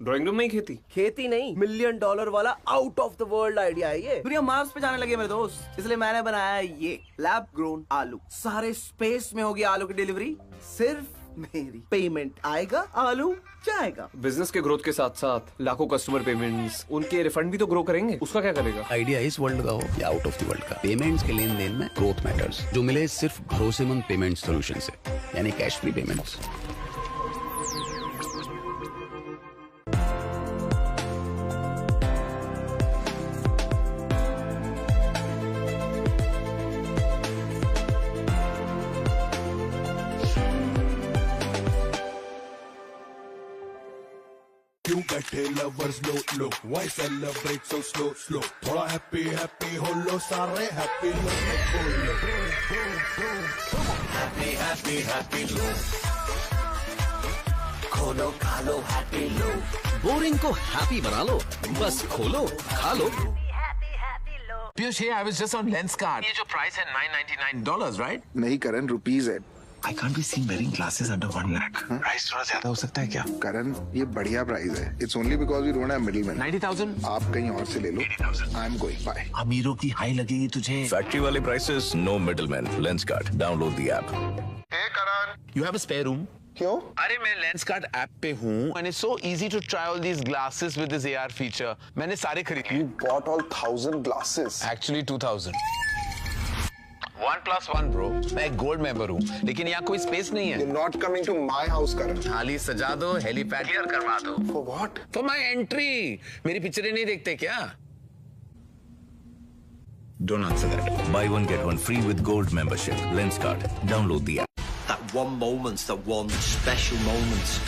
Drawing room में ही खेती नहीं, $1 million वाला out of the world idea है ये। दुनिया Mars पे जाने लगे मेरे दोस्त, इसलिए मैंने बनाया है ये लैब ग्रोन आलू। सारे स्पेस में होगी आलू की डिलीवरी, सिर्फ मेरी। पेमेंट आएगा, आलू जाएगा। बिजनेस के ग्रोथ के साथ साथ लाखों कस्टमर पेमेंट्स, उनके रिफंड भी तो ग्रो करेंगे। उसका क्या करेगा? आइडिया इस वर्ल्ड का हो या आउट ऑफ द वर्ल्ड का, पेमेंट्स के लेन देन में ग्रोथ मैटर्स। जो मिले सिर्फ भरोसेमंद पेमेंट सोल्यूशन से, यानी कैश फ्री पेमेंट्स। क्यों बैठे lovers low low, why celebrate so slow? थोड़ा हैप्पी हैप्पी हो लो, सारे हैप्पी लो, हैप्पी हैप्पी हैप्पी लो, खोलो खा लो हैप्पी लो। बोरिंग को हैप्पी बना लो, बस खोलो खा लो। Piyush, hey, I was just on Lenskart. ये जो price है $999, right? नहीं करण, रुपीज है। I can't be seen wearing glasses under 1 lakh. Price थोड़ा ज्यादा हो सकता है क्या? करण, ये बढ़िया प्राइस है। It's only because we don't have middlemen. 90,000? आप कहीं और से ले लो। 80,000. I'm going. Bye. अमीरों की हाई लगेगी तुझे। Factory wale prices, no middlemen. Lenskart. Download the app. You have a spare room? क्यों? अरे मैं Lenskart ऐप पे हूँ and it's so easy to try all these glasses with this AR feature. मैंने सारे खरीदे। You bought all 1,000 glasses. Actually 2,000. 1+1 bro. मैं एक गोल्ड मेंबर हूँ, लेकिन यहाँ कोई स्पेस नहीं है। You're not coming to my house, Karan. खाली सजा दो, हेलीपैड क्लियर करवा दो। For what? For my entry. मेरी पिक्चरें नहीं देखते क्या? Don't answer that. Buy one get one free with gold membership. Lenskart. Download the app. That one moment, that one special moment.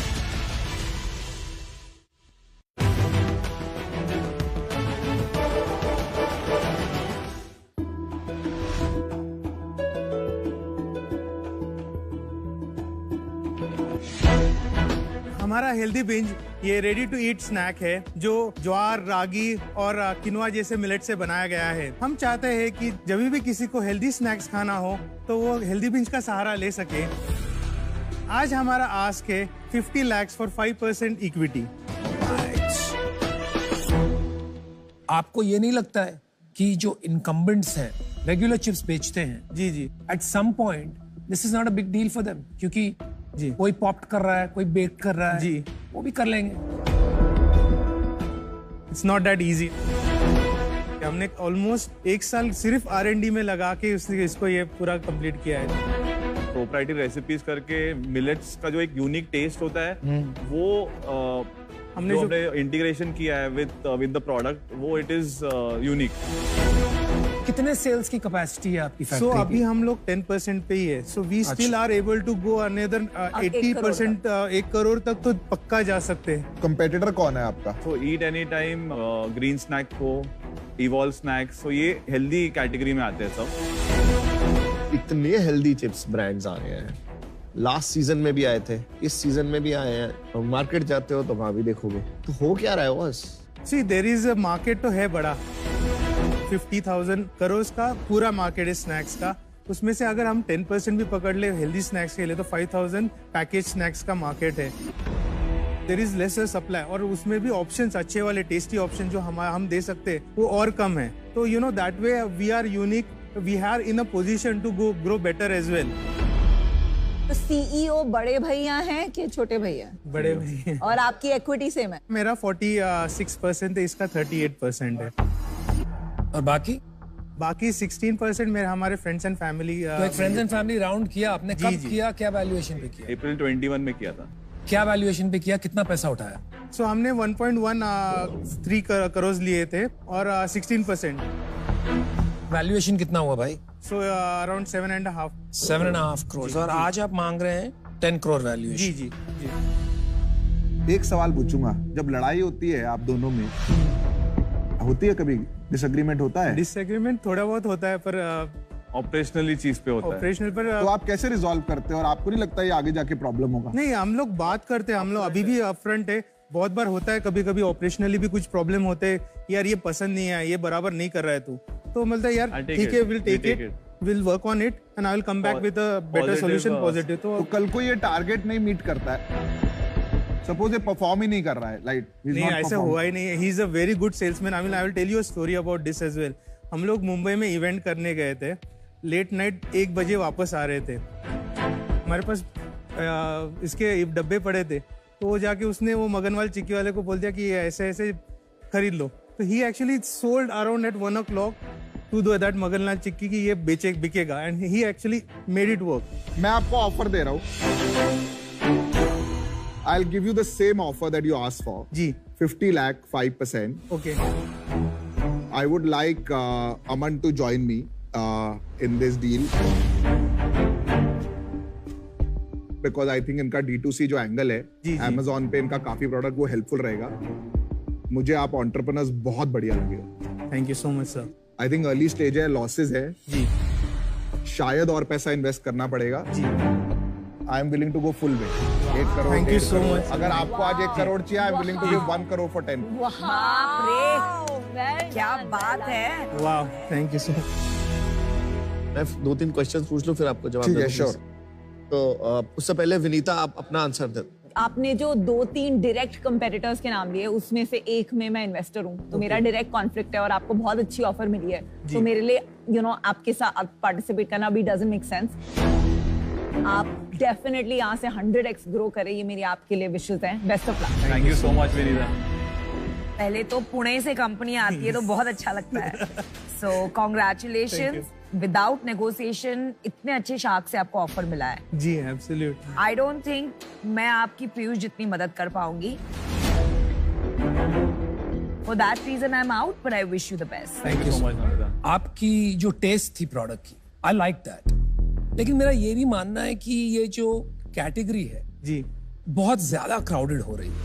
हमारा हेल्दी बिंज ये ready to eat snack है जो ज्वार, रागी और किनोआ जैसे मिलेट से बनाया गया है। हम चाहते हैं कि जब भी किसी को हेल्दी स्नैक्स खाना हो तो वो हेल्दी बिंज का सहारा ले सके। आज हमारा आस्क है 50 lakhs फॉर 5% इक्विटी। आपको ये नहीं लगता है कि जो इनकम्बेंट्स हैं रेगुलर चिप्स बेचते हैं, जी जी, at some point this is not a big deal for them, क्योंकि जी कोई पॉप्ड कर रहा है, कोई बेक कर रहा है, जी, वो भी कर लेंगे। It's not that easy. हमने ऑलमोस्ट 1 साल सिर्फ R&D में लगा के इसको ये पूरा कंप्लीट किया है। प्रोप्राइटरी रेसिपीज करके मिलेट्स का जो एक यूनिक टेस्ट होता है वो हमने जो इंटीग्रेशन किया है विद द प्रोडक्ट, वो इट इज यूनिक। कितने सेल्स की कैपेसिटी है आपकी फैक्ट्री की? अभी हम लोग 10% पे ही है, so we still are able to go another 80%, 1 crore तक तो पक्का जा सकते हैं। कंपेटिटर कौन है आपका? तो eat any time, green snack को, इवॉल्व स्नैक्स, तो ये हेल्दी कैटेगरी में आते हैं सब। इतने हेल्दी चिप्स ब्रांड्स आ गए हैं, लास्ट सीजन में भी आए थे, इस सीजन में भी आए हैं, और मार्केट जाते हो तो वहां भी देखोगे, तो हो क्या रहा है बस? सी देयर इज अ मार्केट तो है बड़ा, 50,000 करोड़ का पूरा मार्केट है स्नैक्स का। उसमें से अगर हम 10% भी पकड़ ले हेल्दी स्नैक्स के लिए तो 5,000 पैकेज स्नैक्स का मार्केट है। देयर इज लेसर सप्लाई, और उसमें भी ऑप्शंस अच्छे वाले टेस्टी ऑप्शन जो हम दे सकते हैं वो और कम है। तो you know that way we are unique, we are in a position to grow better as well. तो सीईओ बड़े भैया हैं कि छोटे भैया? बड़े भैया। और आपकी इक्विटी सेम है? मेरा 46% है, इसका 38% है। और बाकी 16% मेरे हमारे फ्रेंड्स एंड फैमिली। तो एक फ्रेंड्स एंड फैमिली राउंड किया आपने? कब किया, क्या वैल्यूएशन पे किया? अप्रैल 21 में किया था। क्या वैल्यूएशन पे किया, कितना पैसा उठाया? सो हमने 1.13 करोड़ लिए थे और 16%। वैल्यूएशन कितना हुआ भाई? So around 7.5 crore. और आज आप मांग रहे हैं 10 करोड़ वैल्यूएशन? जी जी जी। एक सवाल पूछूंगा, जब लड़ाई होती है आप दोनों में, होती है कभी डिसएग्रीमेंट होता है? डिसएग्रीमेंट थोड़ा बहुत होता है, पर ऑपरेशनली चीज पे होता है। ऑपरेशनल पर तो आप कैसे रिजॉल्व करते हैं, और आपको नहीं लगता ये आगे जाके प्रॉब्लम होगा? नहीं, हम लोग बात करते हैं, हम लोग अभी भी अपफ्रंट है। बहुत बार होता है, कभी कभी ऑपरेशनली भी कुछ प्रॉब्लम होते हैं, यार ये पसंद नहीं है, ये बराबर नहीं कर रहा है तू, तो मतलब यार ठीक है, will take it, will work on it and I will come back with a better solution, positive. तो कल को ये टारगेट नहीं मीट करता है, सपोज ये परफॉर्म ही नहीं कर रहा है, नहीं ऐसा हुआ ही नहीं है। He is a very good salesman. I will tell you a story about this as well. हम लोग मुंबई में इवेंट करने गए थे, लेट नाइट 1 बजे वापस आ रहे थे, हमारे पास इसके डब्बे पड़े थे, तो वो जाके उसने वो मगनवाल चिक्की वाले को बोल दिया कि ऐसे ऐसे खरीद लो। तो he actually sold around at 1 o'clock to that Maganlal Chikki की ये बिकेगा, and he actually made it work. मैं आपको ऑफर दे रहा हूँ, I'll give you the same offer that you asked for. Ji. 50 lakh, 5%. Okay. I would like Aman to join me in this deal. Because I think इनका D2C जो angle है, Amazon पे इनका काफी प्रोडक्ट वो helpful रहेगा। मुझे आप एंटरप्रेन्योर्स बहुत बढ़िया लगेगा। Thank you so much sir. I think early stage है, लॉसेस है जी, शायद और पैसा इन्वेस्ट करना पड़ेगा जी। I am willing to go full way. 1 crore. Thank you so much. अगर आपको आज 1 करोड़ चाहिए, I am willing to give 1 crore for 10। बाप रे, क्या बात है। वाह, थैंक यू सो मच। मैं 2-3 क्वेश्चंस पूछ लूं, फिर आपको जवाब दूंगा। श्योर। तो उससे पहले विनीता आप अपना आंसर दे। आपने जो 2-3 डायरेक्ट कंपेटिटर्स के नाम लिए, उसमें से एक में मैं इन्वेस्टर हूँ, तो मेरा डायरेक्ट कॉन्फ्लिक्ट है और आपको बहुत अच्छी ऑफर मिली है, तो मेरे लिए आपके साथ पार्टिसिपेट करना भी डजंट मेक सेंस। आप डेफिनेटली यहाँ से 100x ग्रो करें, ये मेरी आपके लिए विशेस हैं। Best of luck. Thank you so much Vinita. पहले तो पुणे से कंपनी आती है तो बहुत अच्छा लगता है, सो कॉन्ग्रेचुलेशंस। विदाउट नेगोशिएशन इतने अच्छे शार्क से आपको ऑफर मिला है। जी एब्सोल्युटली। आई डोंट थिंक मैं आपकी पीयूष जितनी मदद कर पाऊंगी। For that reason I am out, but I wish you the best. Thank you so much. आपकी जो टेस्ट थी प्रोडक्ट की, आई लाइक दैट, लेकिन मेरा ये भी मानना है कि ये जो कैटेगरी है जी, बहुत ज्यादा क्राउडेड हो रही है।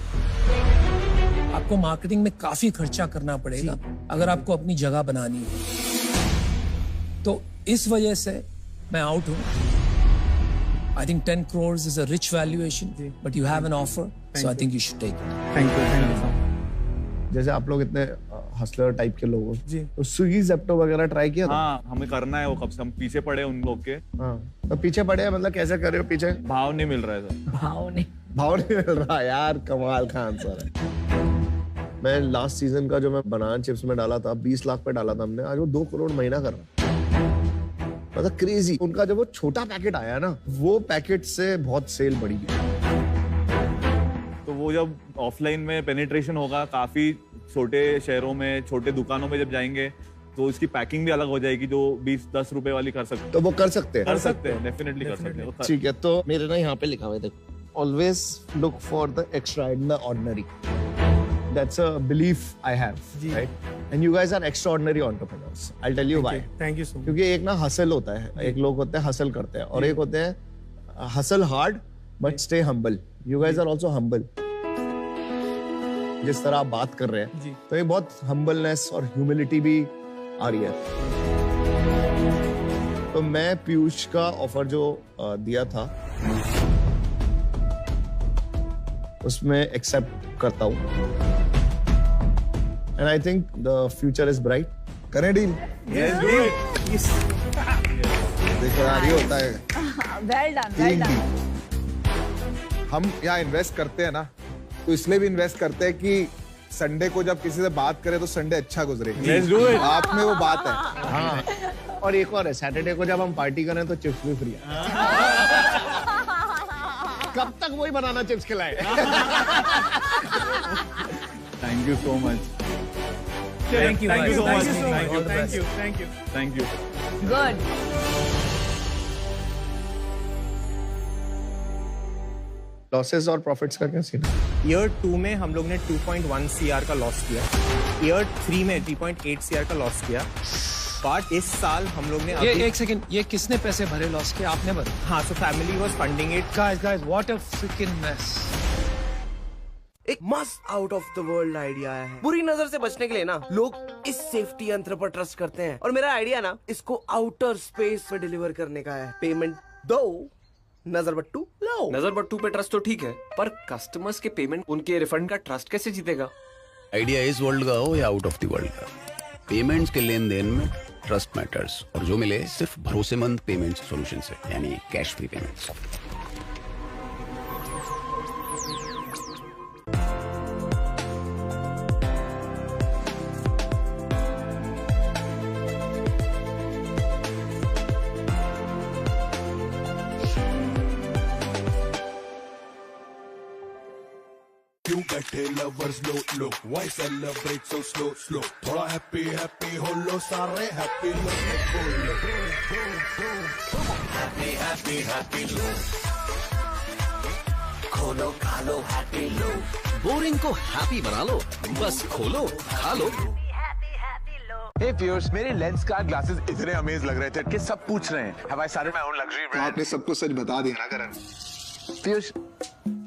आपको मार्केटिंग में काफी खर्चा करना पड़ेगा अगर आपको अपनी जगह बनानी है, तो इस वजह से मैं आउट हूं। I think 10 crores is a rich valuation, but you have an offer, so I think you should take it. Thank you. जैसे आप लोग इतने हसलर टाइप के लोग हो, जी, तो स्विगी ज़ेप्टो वगैरह ट्राई किया था? हाँ, हमें करना है वो, कब से हम पीछे पड़े उन लोग के। हाँ, तो पीछे पड़े हैं, मतलब कैसे कर रहे हो पीछे? भाव नहीं मिल रहा है सर। भाव नहीं मिल रहा यार, कमाल का आंसर है। मैं लास्ट सीजन का जो मैं बनाना चिप्स में डाला था 20 लाख पे डाला था हमने, आज वो 2 करोड़ महीना कर रहा है। मतलब क्रेजी। उनका जब वो छोटा पैकेट आया ना, वो पैकेट से बहुत सेल बढ़ी। तो वो जब ऑफलाइन में पेनिट्रेशन होगा, काफी छोटे शहरों में, छोटे दुकानों में जब जाएंगे तो इसकी पैकिंग भी अलग हो जाएगी, जो 20-10 रुपए वाली कर सकते हैं। तो वो कर सकते हैं, डेफिनेटली कर सकते हैं। ठीक है, तो मेरे ना यहाँ पे लिखा हुआ है, देखो, always look for the extraordinary. That's a belief I have, right? And you guys are extraordinary entrepreneurs. I'll tell you why. Thank you so much. क्योंकि एक ना हसल होता है, एक लोग होते हैं हसल करते हैं, और एक होते हैं hustle hard but stay humble. You guys are also humble. जिस तरह आप बात कर रहे हैं, तो ये बहुत हम्बलनेस और ह्यूमिलिटी भी आ रही है. तो मैं पीयूष का ऑफर जो दिया था उसमें एक्सेप्ट करता हूँ. And I think the future is bright. करें डील? देखो यार, ये होता है. Well done, well done. हम यहाँ इन्वेस्ट करते हैं ना, तो इसलिए भी इन्वेस्ट करते हैं कि संडे को जब किसी से बात करें तो संडे अच्छा गुजरे. Let's do it. आप में वो बात है. हाँ. और एक और है, सैटरडे को जब हम पार्टी करें तो चिप्स भी फ्री है. कब तक वही बनाना चिप्स खिलाए. Thank you so much. Thank you so much. Thank you. Good. Losses और प्रॉफिट्स का क्या सीन है? ईयर 2 में हम लोग ने 2.1 CR का लॉस किया. ईयर 3 में 3.8 CR का लॉस किया. बट इस साल हम लोग ने ये एक सेकंड, ये किसने पैसे भरे लॉस के? आपने भरे? हाँ, so family was funding it. Guys, what a freaking mess. एक मस्त out of the world idea आया है. बुरी नजर से बचने के लिए ना लोग इस सेफ्टी यंत्र पर ट्रस्ट करते हैं, और मेरा आइडिया ना इसको आउटर स्पेस में डिलीवर करने का है. पेमेंट दो, नजर बट्टू लो. नजर बट्टू पे ट्रस्ट तो ठीक है, पर कस्टमर्स के पेमेंट, उनके रिफंड का ट्रस्ट कैसे जीतेगा? आइडिया इस वर्ल्ड का हो या आउट ऑफ द वर्ल्ड का, पेमेंट्स के लेन देन में ट्रस्ट मैटर्स, और जो मिले सिर्फ भरोसेमंद पेमेंट सॉल्यूशन से, यानी कैश फ्री पेमेंट्स. क्यों बैठे lovers low low, why celebrate so slow slow, थोड़ा हैप्पी हैप्पी हो लो, सारे हैप्पी लो, हैप्पी हैप्पी हैप्पी लो, खोलो खा लो हैप्पी लो, बोरिंग को हैप्पी बना लो, बस खोलो खा लो. Hey Piyush, मेरे लेंस कार्ड ग्लासेस इतने अमेज लग रहे थे कि सब पूछ रहे हैं, have I started my own luxury brand? आपने सबको सच बता दिया ना करण. Piyush,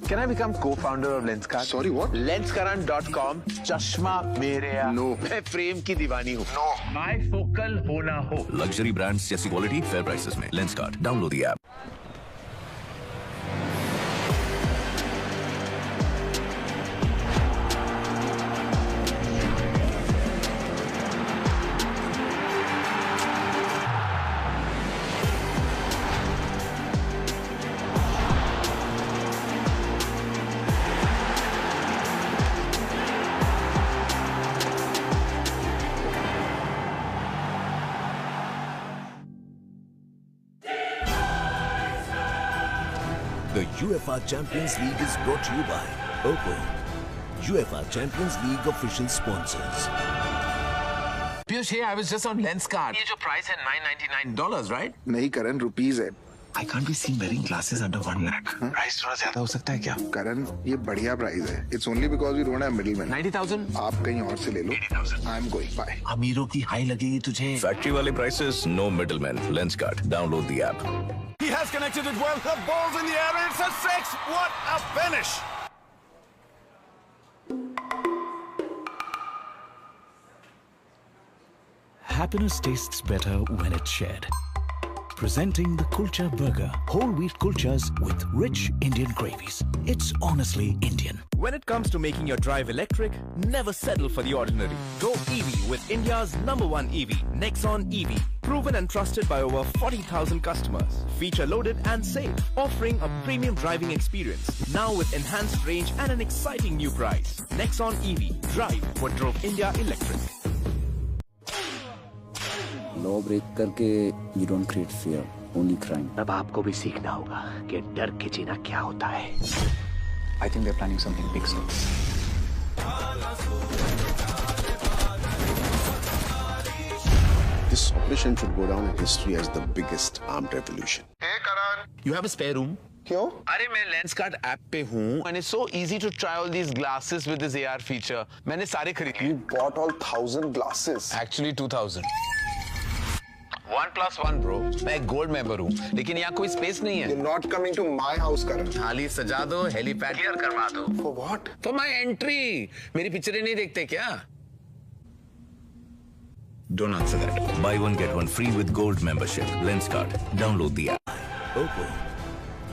can I become co-founder of Lenskart? Sorry, what? Lenskart.com. चश्मा मेरे यहाँ. No. मैं फ्रेम की दीवानी हूँ. No. Bifocal होना हो. Luxury brands जैसी क्वालिटी फेयर प्राइसेस में. Lenskart. Download the app. The UEFA Champions League is brought to you by Oppo. UEFA Champions League official sponsors. Piyush, hey, I was just on Lenskart. ये जो price है $999, right? नहीं करण, rupees है. I can't be seen wearing glasses under 1 lakh. Price थोड़ा ज्यादा हो सकता है क्या? करण, ये बढ़िया प्राइस है. It's only because we don't have middlemen. 90,000? आप कहीं और से ले लो. 80,000. I'm going. Bye. अमीरों की हाई लगेगी तुझे. फैक्ट्री वाले prices, no middleman. Lenskart. Download the app. He has connected it well. The ball's in the air. It's a 6. What a finish! Happiness tastes better when it's shared. Presenting the Kulcha Burger. Whole wheat kulchas with rich Indian gravies. It's honestly Indian. When it comes to making your drive electric, never settle for the ordinary. Go EV with India's #1 EV, Nexon EV. proven and trusted by over 40,000 customers. Feature loaded and safe, offering a premium driving experience. Now with enhanced range and an exciting new price. Nexon EV. Drive what drove India electric. Law break करके you don't create fear, only crime. अब आपको भी सीखना होगा कि डर के जीना क्या होता है. I think they're planning something big, sir. This operation should go down in history as the biggest armed revolution. Hey Karan, you have a spare room? क्यों? अरे मैं Lenskart ऐप पे हूँ and it's so easy to try all these glasses with this AR feature. मैंने सारे खरीदे. You bought all 1,000 glasses. Actually 2,000. 1+1 bro. मैं एक गोल्ड मेंबर हूँ, लेकिन यहाँ कोई स्पेस नहीं है. You're not coming to my house, Karan. खाली सजा दो, हेलीपैड क्लियर करवा दो. For what? For my entry. मेरी पिक्चरें नहीं देखते क्या? Don't answer that. Buy one get one free with gold membership. Lenskart. Download the app. Oppo,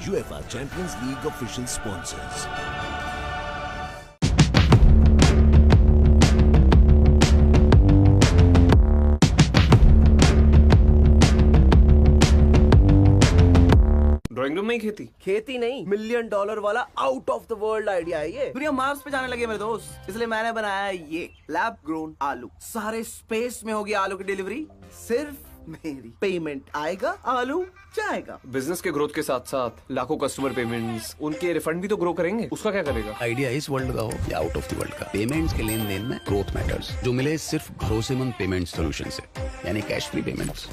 UEFA Champions League official sponsors. Drawing room में ही खेती नहीं, $1 मिलियन वाला out of the world idea है ये. दुनिया मार्स पे जाने लगी मेरे दोस्त, इसलिए मैंने बनाया ये लैब ग्रोन आलू. सारे स्पेस में होगी आलू की डिलीवरी, सिर्फ मेरी. पेमेंट आएगा, आलू जाएगा. बिजनेस के ग्रोथ के साथ साथ लाखों कस्टमर पेमेंट्स, उनके रिफंड भी तो ग्रो करेंगे. उसका क्या करेगा? आइडिया इस वर्ल्ड का हो या आउट ऑफ द वर्ल्ड का, पेमेंट्स के लेन देन में ग्रोथ मैटर्स. जो मिले सिर्फ भरोसेमंद पेमेंट सोल्यूशन से, यानी कैश फ्री पेमेंट्स.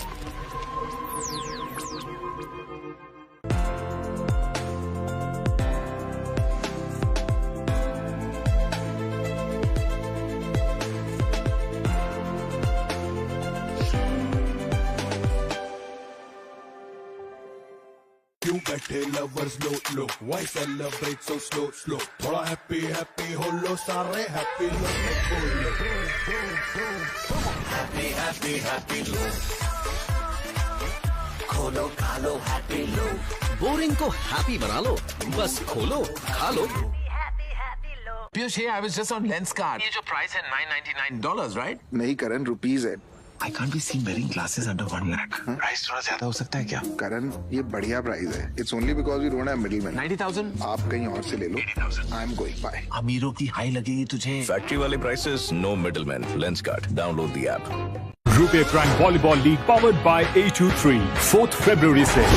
क्यों बैठे lovers low low, why celebrate so slow slow? थोड़ा happy happy हो लो, सारे happy लो लो. Happy happy happy लो, खोलो खा लो हैप्पी लो. बोरिंग को हैप्पी बना लो, बस खोलो खा लो. Piyush, hey, I was just on Lenskart. ये जो प्राइस है $999, right? नहीं करण, रुपीज है. I can't be seen wearing glasses under 1 lakh. Price थोड़ा ज्यादा हो सकता है क्या? करण, ये बढ़िया प्राइस है. It's only because we don't have middlemen. 90,000? आप कहीं और से ले लो. 80,000. I'm going. Bye. अमीरों की हाई लगेगी तुझे. Factory wale prices, no middlemen. Lenskart. Download the app. Rupee Frank Volleyball League powered by A23. 4th February से.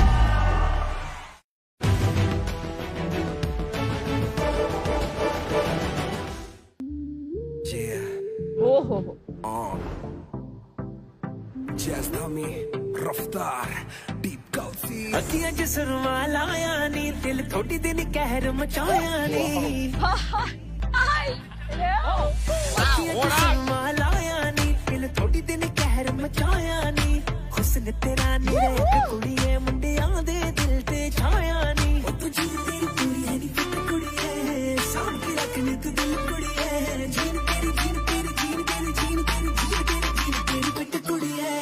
रफ्तार डीप कल्सी अखियां च सुरमा लाया नी, दिल थोड़ी दिन कहर मचाया नी. अखियां च सुरमा लाया नी, दिल थोड़ी दिन कहर मचाया नी. हुस्न तेरा निरेख कुड़िए, मुंडियां दे दिल ते छाया नी. तू जीन तेरी पूरी है नी फिट कुड़िए, सांभ के रखनी तू दिल कुड़िए. जीन तेरी जीन तेरी जीन तेरी जीन तेरी जीन तेरी जीन तेरी fit कुड़िए.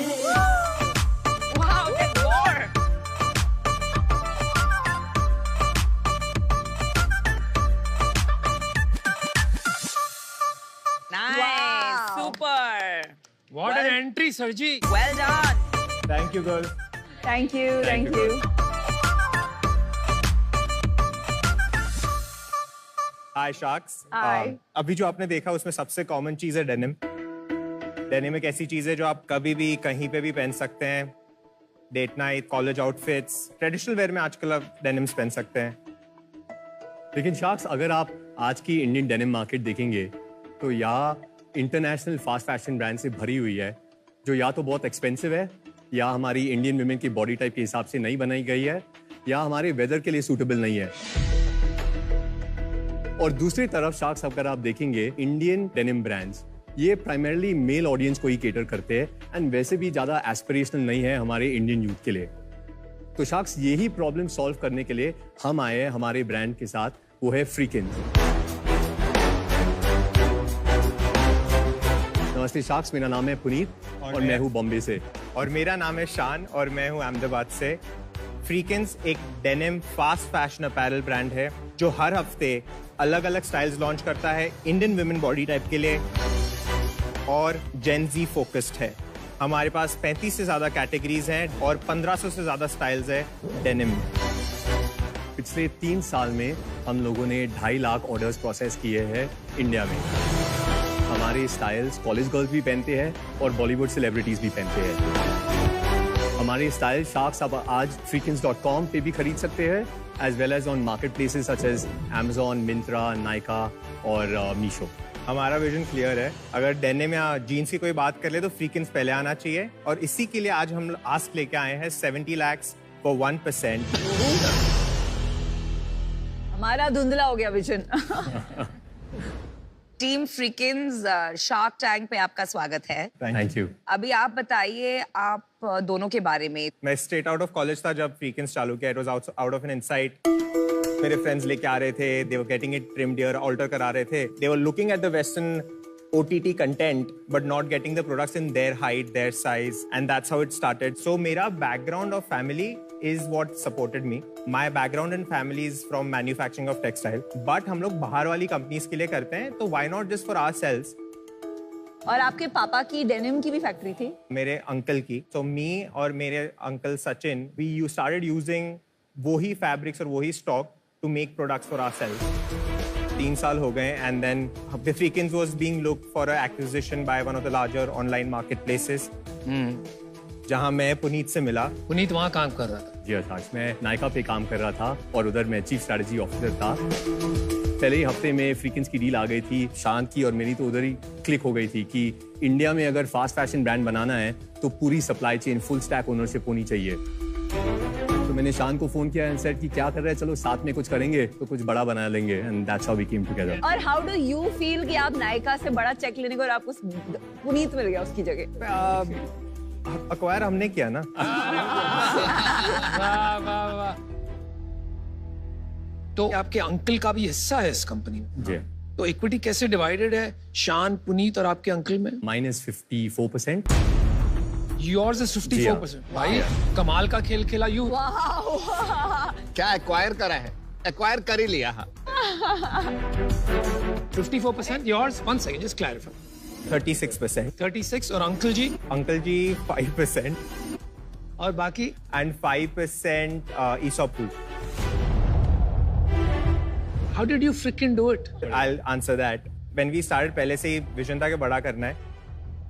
What an entry, Sarji. Well done. Thank you, girls. Thank you. Thank you. Hi, Sharks. Hi. अभी जो आपने देखा उसमें सबसे कॉमन चीज है डेनिम. डेनिम एक ऐसी चीज है जो आप कभी भी कहीं पे भी पहन सकते हैं. Date night, college outfits, traditional wear में आजकल आप डेनिम्स पहन सकते हैं. लेकिन शार्क्स, अगर आप आज की इंडियन डेनिम मार्केट देखेंगे तो या इंटरनेशनल फास्ट फैशन ब्रांड से भरी हुई है, जो या तो बहुत एक्सपेंसिव है, या हमारी इंडियन वुमेन की बॉडी टाइप के हिसाब से नहीं बनाई गई है, या हमारे वेदर के लिए सूटेबल नहीं है. और दूसरी तरफ शार्क्स, अगर आप देखेंगे इंडियन डेनिम ब्रांड्स, ये प्राइमरली मेल ऑडियंस को ही केटर करते हैं एंड वैसे भी ज्यादा एस्पिरेशनल नहीं है हमारे इंडियन यूथ के लिए. तो शार्क्स, यही प्रॉब्लम सॉल्व करने के लिए हम आए हैं हमारे ब्रांड के साथ, वो है फ्रीकिन्स. नमस्ते शार्क्स, मेरा नाम है पुनीत और मैं हूँ बॉम्बे से. और मेरा नाम है शान और मैं हूँ अहमदाबाद से. फ्रीकिन्स एक denim fast fashion apparel brand है जो हर हफ्ते अलग अलग स्टाइल्स लॉन्च करता है इंडियन वुमेन बॉडी टाइप के लिए और जेन ज़ी फोकस्ड है. हमारे पास 35 से ज्यादा कैटेगरीज हैं और 1500 से ज्यादा स्टाइल्स है डेनिम। पिछले 3 साल में हम लोगों ने 2.5 लाख ऑर्डर्स प्रोसेस किए हैं इंडिया में। हमारे स्टाइल्स कॉलेज गर्ल्स भी पहनते हैं और बॉलीवुड सेलिब्रिटीज भी पहनते हैं। हमारे स्टाइल शार्क्स आप आज freakins.com पे भी खरीद सकते हैं, as well as on marketplaces such as Amazon, Myntra, Nykaa और Meesho। हमारा विजन क्लियर है, अगर डेनिम या जीन्स की कोई बात कर ले तो फ्रीकिंस पहले आना चाहिए और इसी के लिए आज हम आस्क लेके आए हैं 70 lakhs for 1%। हमारा धुंधला हो गया vision. Team Freakins shark tank पे आपका स्वागत है। Thank you. अभी आप बताइए आप दोनों के बारे में। मैं स्ट्रेट आउट ऑफ कॉलेज था जब फ्रीकिंस चालू किया। It was out of an insight. मेरे फ्रेंड्स लेके आ रहे थे, they were getting it trimmed here, alter करा रहे थे। They were looking at the western OTT content but not getting the products in their height, their size, and that's how it started. So मेरा background of family is what supported me. My background and family is from manufacturing of textile. But हम लोग बाहर वाली companies के लिए करते हैं, तो why not just for ourselves? और आपके पापा की डेनिम की भी फैक्ट्री थी? मेरे अंकल की। So me और मेरे uncle Sachin, we started using वही fabrics और वही stock to make products for ourselves. 3 साल हो गए and then the Freakins was being looked for an acquisition by one of the larger online marketplaces. जहाँ मैं पुनीत से मिला। पुनीत वहाँ काम कर रहा था? जी आकाश, मैं नायका पे काम कर रहा था और उधर मैं चीफ स्ट्रेटजी ऑफिसर था। पहले ही हफ्ते में फ्रीकिंस की डील आ गई थी शांत की और मेरी, तो उधर ही क्लिक हो गई थी कि इंडिया में अगर फास्ट फैशन ब्रांड बनाना है तो पूरी supply chain full stack ownership होनी चाहिए। तो मैंने शान को फोन किया एंड सेड कि क्या कर रहे हैं, चलो साथ में कुछ करेंगे तो कुछ बड़ा बना लेंगे, and that's how we came together. और हाउ डू यू फील कि आप नायका से बड़ा चेक लेने को और आपको पुनीत मिल गया उसकी जगह? अक्वायर हमने किया ना। वाह वाह वाह। तो आपके अंकल का भी हिस्सा है इस कंपनी में? जी। तो इक्विटी कैसे डिवाइडेड है शान, पुनीत और आपके अंकल में? -54%। Yours is 54%। भाई कमाल का खेल खेला यू। क्या एक्वायर करा है? एक्वायर कर ही लिया। 54% yours। One second, just clarify। 36%। 36 और अंकल जी? अंकल जी 5%। और बाकी? And 5% ESOP pool। How did you freaking do it? I'll answer that. When we started, पहले से ही विजन था कि बड़ा करना है।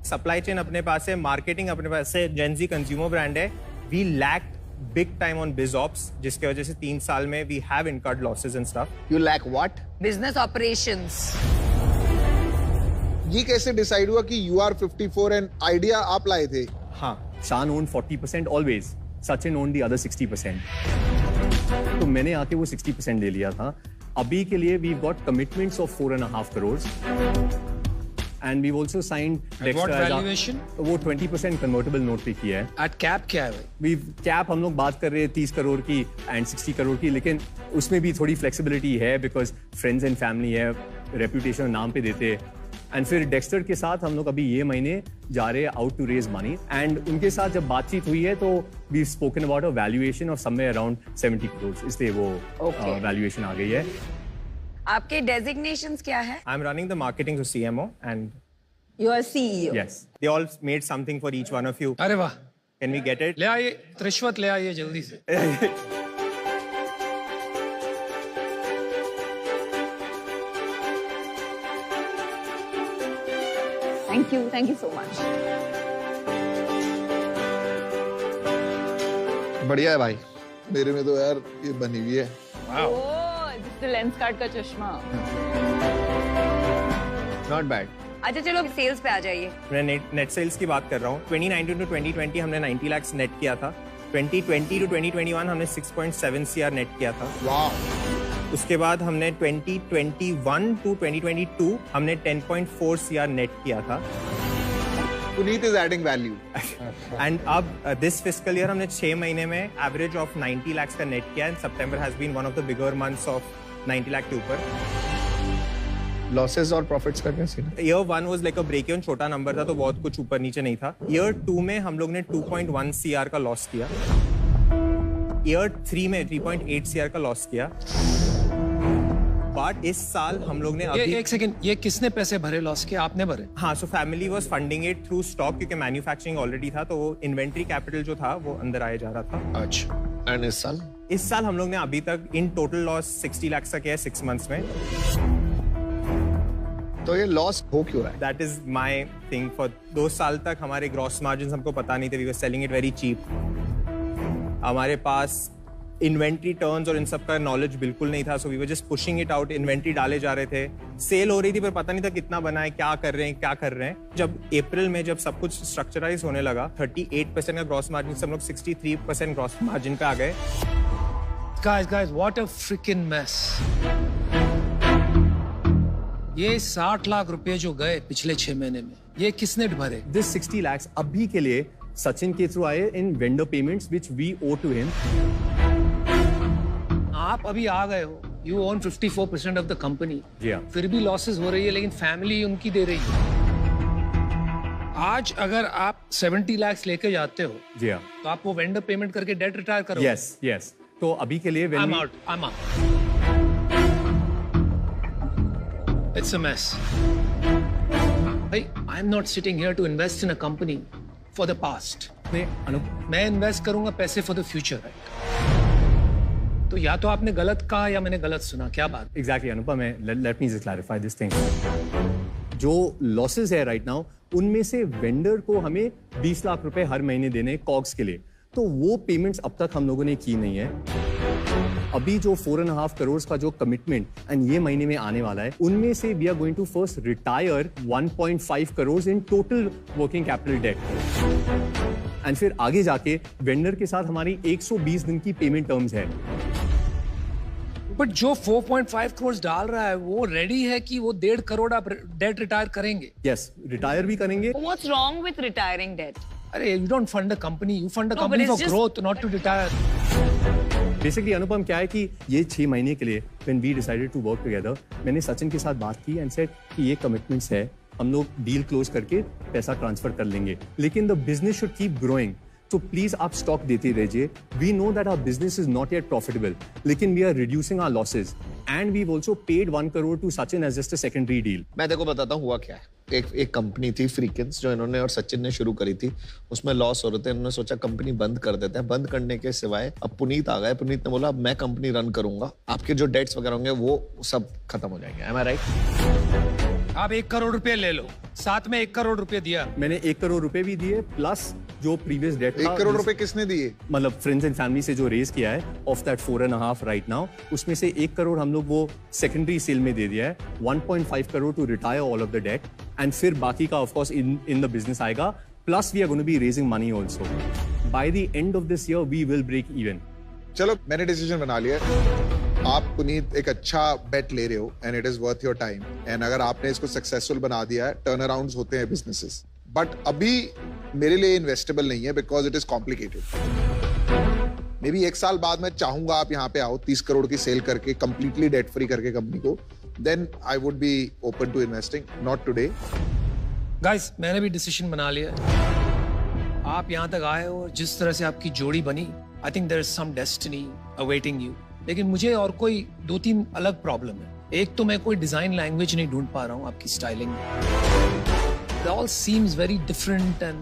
सप्लाई चेन अपने पास है, मार्केटिंग अपने पास है, जेनजी कंज्यूमर ब्रांड है। We lacked big time on biz ops, जिसके वजह से 3 साल में we have incurred losses and stuff. You lack what? Business operations. ये कैसे डिसाइड हुआ कि यू आर 54 एंड आइडिया आप लाए थे? हाँ, शान own 40% always, Sachin own the other 60%। तो मैंने आके वो 60% ले लिया था। अभी के लिए we got commitments of 4.5 crore. And we've also signed Dexter। What valuation? वो 20% convertible note पे किया है। At cap क्या है भाई? Cap हम लोग बात कर रहे हैं 30 करोड़ की and 60 करोड़ की, लेकिन उसमें भी थोड़ी flexibility है because friends and family है, reputation नाम पे देते हैं। And फिर डेक्स्टर के साथ हम लोग अभी ये महीने जा रहे हैं out to raise money, and उनके साथ जब बातचीत हुई है तो we've spoken about a valuation of somewhere around 70 crores, इसलिए वो valuation आ गई है। आपके डेजिग्नेशंस क्या है? I'm running the marketing to CMO and you are CEO. Yes, they all made something for each one of you. अरे वाह, can we get it? ले आइए, रिश्वत ले आइए जल्दी से। Thank you so much. बढ़िया है भाई। मेरे में तो यार ये बनी हुई है। लेंस कार्ड का चश्मा। Not bad। अच्छा चलो सेल्स पे आ जाइए। मैं नेट सेल्स की बात कर रहा हूँ। 2019 to 2020 हमने 90 lakhs नेट किया था। 2020 to 2021 हमने 6.7 CR नेट किया था। वाह। उसके बाद हमने 2021 to 2022 हमने 10.4 CR नेट किया था। Puneet is adding value। And अब दिस फिस्कल ईयर हमने 6 महीने में एवरेज ऑफ 90 lakhs का नेट किया। And September has been one of the bigger months of 90 lakh के ऊपर। लॉसेस और प्रॉफिट्स का क्या scene? Year 1 was like a break even, छोटा नंबर था तो बहुत कुछ ऊपर नीचे नहीं था। ईयर 2 में हम लोग ने 2.1 CR का लॉस किया। ईयर 3 में 3.8 CR का लॉस किया। बट इस साल हम लोग ने ये एक सेकंड, ये किसने पैसे भरे लॉस के? आपने भरे? हाँ, so family was funding it through stock, क्योंकि मैन्युफैक्चरिंग ऑलरेडी था, तो वो इन्वेंट्री कैपिटल जो था वो अंदर आया जा रहा था। अच्छा। एंड इस साल हम लोग ने अभी तक इन टोटल लॉस 60 लाख का किया है 6 मंथ्स में। तो ये लॉस हो क्यों रहा है? That is my thing. For 2 साल तक हमारे ग्रॉस मार्जिन हमको पता नहीं थे, we were selling it very cheap. हमारे पास इन्वेंट्री टर्न्स और इन सब का नॉलेज बिल्कुल नहीं था, so we were just pushing it out. Inventory डाले जा रहे थे, सेल हो रही थी, पर पता नहीं था कितना बना है, क्या कर रहे हैं। जब अप्रैल में जब सब कुछ स्ट्रक्चराइज होने लगा, 38% का ग्रॉस मार्जिन से हम लोग 63% ग्रॉस मार्जिन पे आ गए। Guys, what a freaking mess. ये 60 लाख रुपए जो गए पिछले 6 महीने में, ये किसने भरे? This 60 lakhs अभी के लिए सचिन के थ्रू आए इन vendor payments which we owe to him. आप अभी आ गए हो, you own 54% of the company. जी हाँ। फिर भी लॉसेस हो रही है, लेकिन फैमिली उनकी दे रही है। आज अगर आप 70 लाख लेके जाते हो, जी हाँ, तो आप वो वेंडर पेमेंट करके डेट रिटायर करो। Yes. तो अभी के लिए I'm out. It's a mess. I'm not sitting here to invest in a company for the past. मैं इन्वेस्ट करूंगा पैसे for the future, right? तो या तो आपने गलत कहा या मैंने गलत सुना, क्या बात? Exactly, Anupam, let me just clarify this thing. जो लॉसेस है राइट नाउ, उनमें से वेंडर को हमें 20 लाख रुपए हर महीने देने कॉग्स के लिए, तो वो पेमेंट्स अब तक हम लोगों ने की नहीं है। अभी जो 4.5 करोड़ का जो कमिटमेंट एंड ये महीने में आने वाला है, उनमें से we are going to first retire 1.5 crore in total working capital debt, and फिर आगे जाके वेंडर के साथ हमारी 120 दिन की पेमेंट टर्म्स है। बट जो 4.5 करोड़ डाल रहा है, वो रेडी है कि वो 1.5 करोड़ आप डेट रिटायर करेंगे? यस, रिटायर भी करेंगे। What's wrong with retiring debt? अरे, you don't fund a company, you fund a company for growth, not to retire. Basically Anupam क्या है कि ये 6 महीने के लिए when we decided to work together, मैंने सचिन के साथ बात की एंड सेड कि ये कमिटमेंट्स है, हम लोग डील क्लोज करके पैसा ट्रांसफर कर लेंगे, लेकिन the business should keep growing, तो प्लीज आप स्टॉक देते रहिए। We know that our business is not yet profitable, लेकिन we are reducing our losses and we also paid 1 crore to Sachin as just a secondary deal. मैं देखो बताता हूँ हुआ क्या है। एक कंपनी थी फ्रीकेंस, जो इन्होंने और सचिन ने शुरू करी थी, उसमें लॉस हो रहे थे, इन्होंने सोचा कंपनी बंद कर देते हैं। बंद करने के सिवाय अब पुनीत आ गए, पुनीत ने बोला अब मैं कंपनी रन करूंगा, आपके जो डेट्स वगैरह होंगे वो सब खत्म हो जाएंगे। Am I right? आप 1 करोड़ रुपए ले लो, साथ में 1 करोड़ रुपए दिया। मैंने 1 करोड़ रुपए भी दिए, प्लस जो प्रीवियस डेट 1 करोड़ रुपए किसने दिए? मतलब फ्रेंड्स एंड फैमिली से जो रेज किया है, ऑफ दैट 4.5 राइट नाउ, उसमें से 1 करोड़ हम लोग वो सेकेंडरी सेल में दे दिया है, 1.5 crore to retire all of the debt, and फिर बाकी का of course in the business आएगा, plus we are going to be raising money also. By the end of this year we will break even. चलो, मैंने decision बना लिया है। आप पुनीत एक अच्छा बेट ले रहे हो and it is worth your time, and अगर आपने इसको सक्सेसफुल बना दिया है, टर्न अराउंड्स होते हैं बिजनेसेस, बट अभी मेरे लिए इन्वेस्टेबल नहीं है because it is complicated. May be 1 साल बाद मैं चाहूंगा आप यहाँ पे आओ 30 करोड़ की सेल करके, कंप्लीटली डेट फ्री करके कंपनी को, then I would be open to investing, not today. Guys, मैंने भी डिसीजन बना लिया है। आप यहाँ तक आए हो, जिस तरह से आपकी जोड़ी बनी, I think there is some destiny awaiting you. लेकिन मुझे और कोई 2-3 अलग प्रॉब्लम है। एक तो मैं कोई डिजाइन लैंग्वेज नहीं ढूंढ पा रहा हूँ आपकी स्टाइलिंग में। It all seems very different and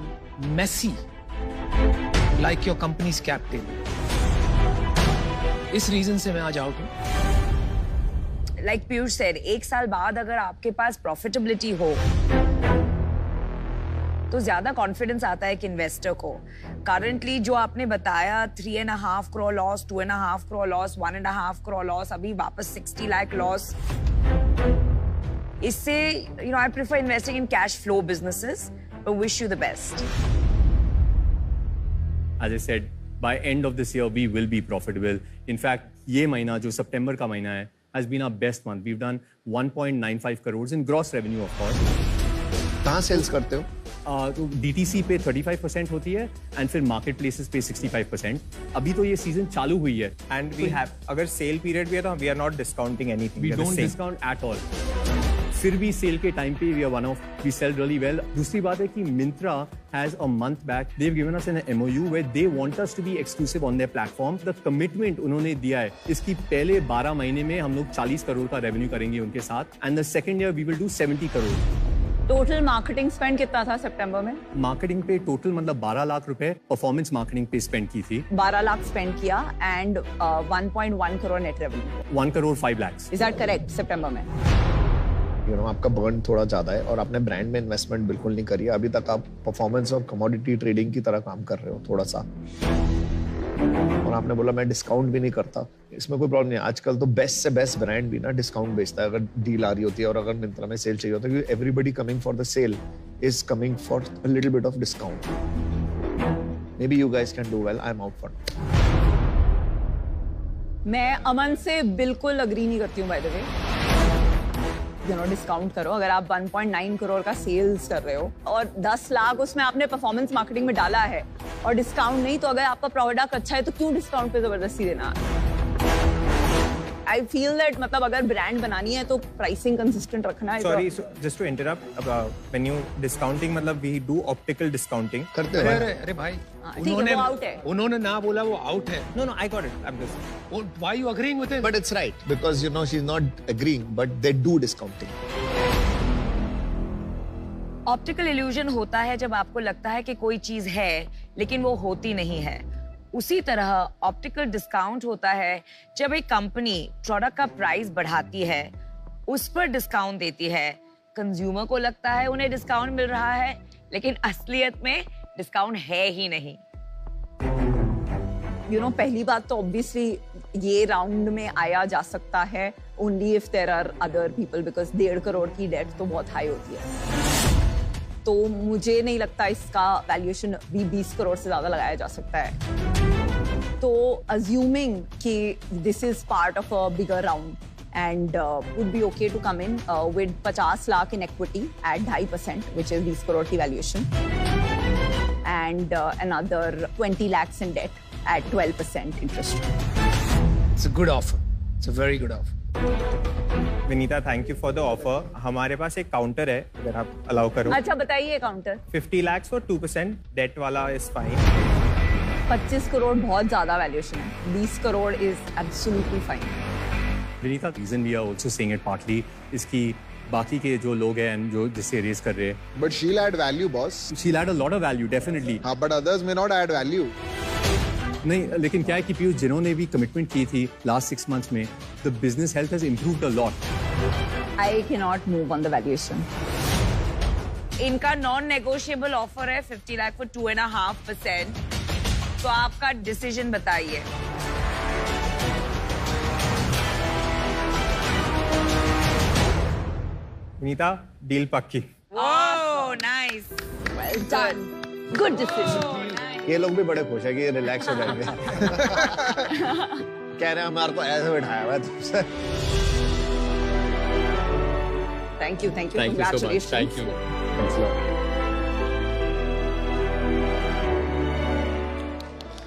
messy, like your company's cap table. इस रीजन से मैं आज आउट हूँ। Like Piyush said, 1 साल बाद अगर आपके पास प्रॉफिटेबिलिटी हो, तो ज्यादा कॉन्फिडेंस आता है एक इन्वेस्टर को। करंटली जो आपने बताया 3.5 crore loss, 2.5 crore loss, 1.5 crore loss, अभी वापस 60 लाख लॉस, इससे I prefer investing in cash flow businesses, but wish you the best. As I said, by end of this year we will be profitable. In fact, ये महीना जो सितंबर का महीना है has been our best month. We've done 1.95 crores in gross revenue, of course. कहाँ sales करते हो? तो DTC पे 35% होती है एंड फिर मार्केट प्लेसेस पे 65%। अभी तो ये सीजन चालू हुई है एंड वी हैव, अगर सेल पीरियड भी है तो we are not discounting anything, we don't discount at all. फिर भी सेल के टाइम पे we are one of, we sell really well. दूसरी बात है कि Myntra has a month back, they've given us an MOU where they want us to be exclusive on their platform. The commitment उन्होंने दिया है, इसकी पहले 12 महीने में हम लोग 40 करोड़ का रेवेन्यू करेंगे उनके साथ, and the second year we will do 70 crore. Total marketing spend कितना था सितंबर में? मार्केटिंग पे टोटल मतलब 12 लाख रुपए परफॉर्मेंस मार्केटिंग पे स्पेंड की थी. 12 लाख स्पेंड किया and 1.1 crore net revenue. 1 crore 5 lakhs. Is that correct? सितंबर में. आपका बर्न थोड़ा ज्यादा है और आपने ब्रांड में इन्वेस्टमेंट बिल्कुल नहीं करी है. अभी तक आप परफॉर्मेंस और कमोडिटी ट्रेडिंग की तरह काम कर रहे हो थोड़ा सा, और आपने बोला मैं डिस्काउंट भी नहीं करता. इसमें कोई प्रॉब्लम नहीं है. आजकल तो बेस्ट से बेस्ट ब्रांड भी ना डिस्काउंट बेचता है अगर डील आ रही होती है, और अगर मिंत्रा में सेल चाहिए होता है, क्योंकि everybody coming for the sale is coming for a little bit of discount. Maybe you guys can do well. I am out for. मैं अमन से बिल्कुल अग्री नहीं करती हूँ बाय द वे. डिस्काउंट करो. अगर आप 1.9 करोड़ का सेल्स कर रहे हो और 10 लाख उसमें आपने परफॉर्मेंस मार्केटिंग में डाला है और डिस्काउंट नहीं, तो अगर आपका प्रोडक्ट अच्छा है तो क्यों डिस्काउंट पे जबरदस्ती देना? आई फील दैट मतलब अगर ब्रांड बनानी है तो प्राइसिंग कंसिस्टेंट रखना है. Sorry, just to interrupt, when you discounting मतलब वी डू ऑप्टिकल डिस्काउंटिंग करते हैं. अरे भाई, उन्होंने ना बोला वो आउट है. No I got it. I am just why you agreeing with it? But it's right because you know she is not agreeing, but they do discounting. Optical illusion होता है जब आपको लगता है कि कोई चीज है लेकिन वो होती नहीं है. उसी तरह ऑप्टिकल डिस्काउंट होता है जब एक कंपनी प्रोडक्ट का प्राइस बढ़ाती है, उस पर डिस्काउंट देती है. कंज्यूमर को लगता है उन्हें डिस्काउंट मिल रहा है, लेकिन असलियत में डिस्काउंट है ही नहीं. पहली बात तो ऑब्वियसली ये राउंड में आया जा सकता है only if there are other people, because 1.5 crore की डेट तो बहुत हाई होती है. तो मुझे नहीं लगता इसका वैल्यूएशन भी 20 करोड़ से ज्यादा लगाया जा सकता है. तो अज्यूमिंग कि this is part of a bigger round and would be okay to come in with 50 lakh in equity at 2.5%, which is 20 crore की valuation, and another 20 lakhs in debt at 12% interest. It's a good offer. It's a very good offer. Vinita, thank you for the offer. हमारे पास एक counter है अगर आप allow करो. अच्छा बताइए counter. 50 lakhs for 2% debt वाला इज फाइन. 25 करोड़ बहुत ज्यादा वैल्यूएशन है. 20 crore is absolutely fine. Vineeta, reason we are also saying it partly इसकी बाकी के जो लोग हैं जो जिसे रेस कर रहे हैं. But she'll add value, boss. She'll add a lot of value, definitely. हाँ, but others may not add value. नहीं, लेकिन क्या है कि पीयूष जिन्होंने भी कमिटमेंट की थी लास्ट 6 months में, the business health has improved a lot. I cannot move on the valuation. इनका नॉन नेगोशिएबल ऑफर है 50 लाख for 2.5%. तो आपका डिसीजन बताइए. विनीता, डील पक्की. Oh nice, well done, good decision. ये लोग भी बड़े खुश है कि रिलैक्स हो जाएंगे. कह रहे हैं हमारे को ऐसे बैठाया हुआ है तुमसे. Thank you, congratulations. Thank you. Thanks a lot.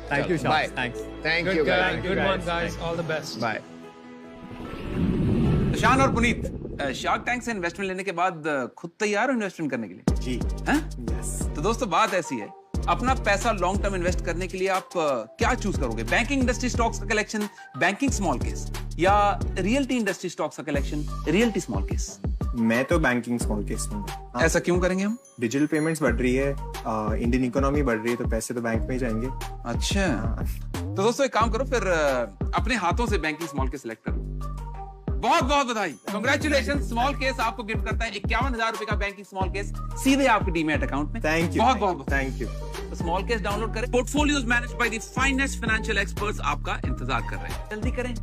Thank you, Shah. Thanks. Thank you, guys. Good one, guys. All the best. Bye. शान और पुनीत, शार्क टैंक से इन्वेस्टमेंट लेने के बाद खुद तैयार हो इन्वेस्टमेंट करने के लिए? जी. हैं? Yes. तो दोस्तों बात ऐसी है, अपना पैसा लॉन्ग टर्म इन्वेस्ट करने के लिए आप क्या चूज करोगे? बैंकिंग इंडस्ट्री स्टॉक्स का कलेक्शन, बैंकिंग स्मॉल केस, या रियल्टी इंडस्ट्री स्टॉक्स का कलेक्शन, रियल्टी स्मॉल केस? मैं तो बैंकिंग स्मॉल केस में. ऐसा क्यों करेंगे हम? डिजिटल पेमेंट्स बढ़ रही है, इंडियन इकोनॉमी बढ़ रही है, तो पैसे तो बैंक में ही जाएंगे. अच्छा, तो दोस्तों एक काम करो फिर, अपने हाथों से बैंकिंग स्मॉल केस सिलेक्ट करो. बहुत बहुत बधाई, कांग्रेचुलेशन. स्मॉल केस आपको गिफ्ट करता है 51,000 रुपए का बैंकिंग स्मॉल केस सीधे आपके डीमैट अकाउंट में. Thank you. बहुत बहुत थैंक यू. तो स्मॉल केस डाउनलोड करें. Portfolios managed by the finest financial experts आपका इंतजार कर रहे हैं. जल्दी करें.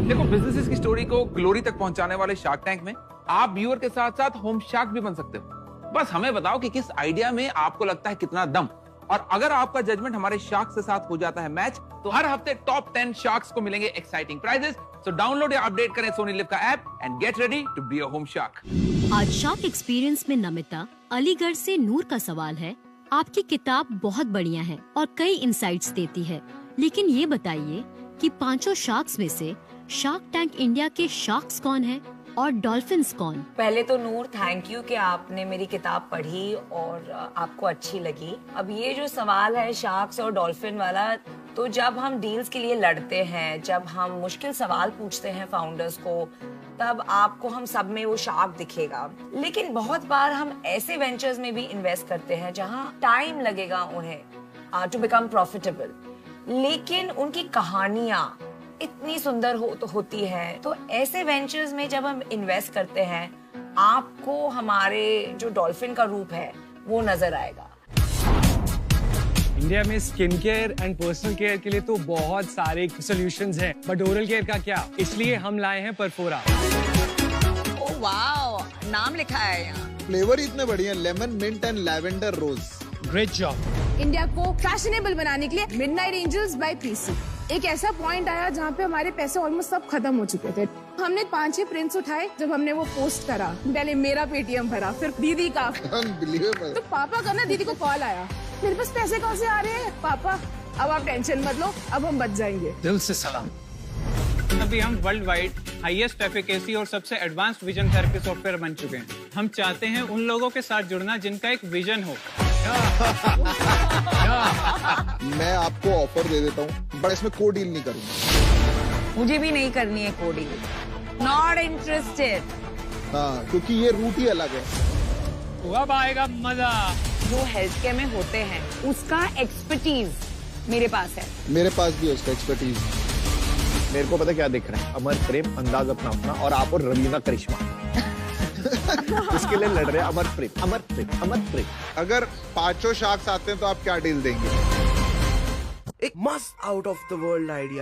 देखो, बिजनेसेस की स्टोरी को ग्लोरी तक पहुंचाने वाले शार्क टैंक में आप व्यूअर के साथ साथ होम शार्क भी बन सकते हो. बस हमें बताओ कि किस आइडिया में आपको लगता है कितना दम, और अगर आपका जजमेंट हमारे शार्क के साथ हो जाता है मैच, तो हर हफ्ते टॉप 10 शार्क्स को मिलेंगे एक्साइटिंग प्राइजेस. सो डाउनलोड या अपडेट करें सोनी लिव का app and get ready to be a home shark. आज शार्क एक्सपीरियंस में नमिता अलीगढ़ से नूर का सवाल है. आपकी किताब बहुत बढ़िया है और कई इंसाइट्स देती है, लेकिन ये बताइए कि 5 शार्क्स में से शार्क टैंक इंडिया के शार्क्स कौन है? और डॉल्फिन्स कौन? पहले तो नूर थैंक यू कि आपने मेरी किताब पढ़ी और आपको अच्छी लगी। अब ये जो सवाल है शार्क्स और डॉल्फिन वाला, तो जब हम डील्स के लिए लड़ते हैं, जब हम मुश्किल सवाल पूछते हैं फाउंडर्स को, तब आपको हम सब में वो शार्क दिखेगा। लेकिन बहुत बार हम ऐसे वेंचर्स में भी इन्वेस्ट करते हैं जहां टाइम लगेगा उन्हें टू बिकम प्रॉफिटेबल, लेकिन उनकी कहानियां इतनी सुंदर होती है। तो ऐसे वेंचर्स में जब हम इन्वेस्ट करते हैं, आपको हमारे जो डॉल्फिन का रूप है वो नजर आएगा। इंडिया में skin care and personal care के लिए तो बहुत सारे सॉल्यूशंस हैं, बट ओरल केयर का क्या? इसलिए हम लाए हैं परफोरा। ओह वाओ, नाम लिखा है यहाँ। फ्लेवर इतने बढ़िया, lemon, mint and lavender rose. Great job. India को फैशनेबल बनाने के लिए मिडनाइट एंजल्स बाय पीसी एक ऐसा पॉइंट आया जहाँ पे हमारे पैसे ऑलमोस्ट सब खत्म हो चुके थे। हमने 5-6 प्रिंट्स उठाए। जब हमने वो पोस्ट करा, पहले मेरा पेटीएम भरा, फिर दीदी का, तो पापा का ना दीदी को कॉल आया, मेरे पास पैसे कहाँ से आ रहे हैं पापा? अब आप टेंशन मत लो, अब हम बच जाएंगे। दिल से सलाम। अभी हम वर्ल्ड वाइड हाईएस्ट एफिकेसी और सबसे एडवांस्ड विजन थेरेपी सॉफ्टवेयर बन चुके हैं। हम चाहते हैं उन लोगों के साथ जुड़ना जिनका एक विजन हो। मैं आपको ऑफर दे देता हूँ, बट इसमें कोई डील नहीं करूँगा। मुझे भी नहीं करनी है कोई डील, नॉट इंटरेस्टेड। हाँ, क्योंकि ये रूट ही अलग है। अब आएगा मजा। जो हेल्थ केयर में होते हैं उसका एक्सपर्टीज मेरे पास है। मेरे पास भी है उसका एक्सपर्टीज। मेरे को पता क्या दिख रहा है, अमर प्रेम, अंदाज अपना अपना, और आप और रवीना करिश्मा इसके लिए लड़ रहे हैं। अमर प्रेम, अमर प्रेम, अमर प्रेम। अगर 5 शार्क्स आते हैं तो आप क्या डील देंगे? एक मस्त out of the world idea.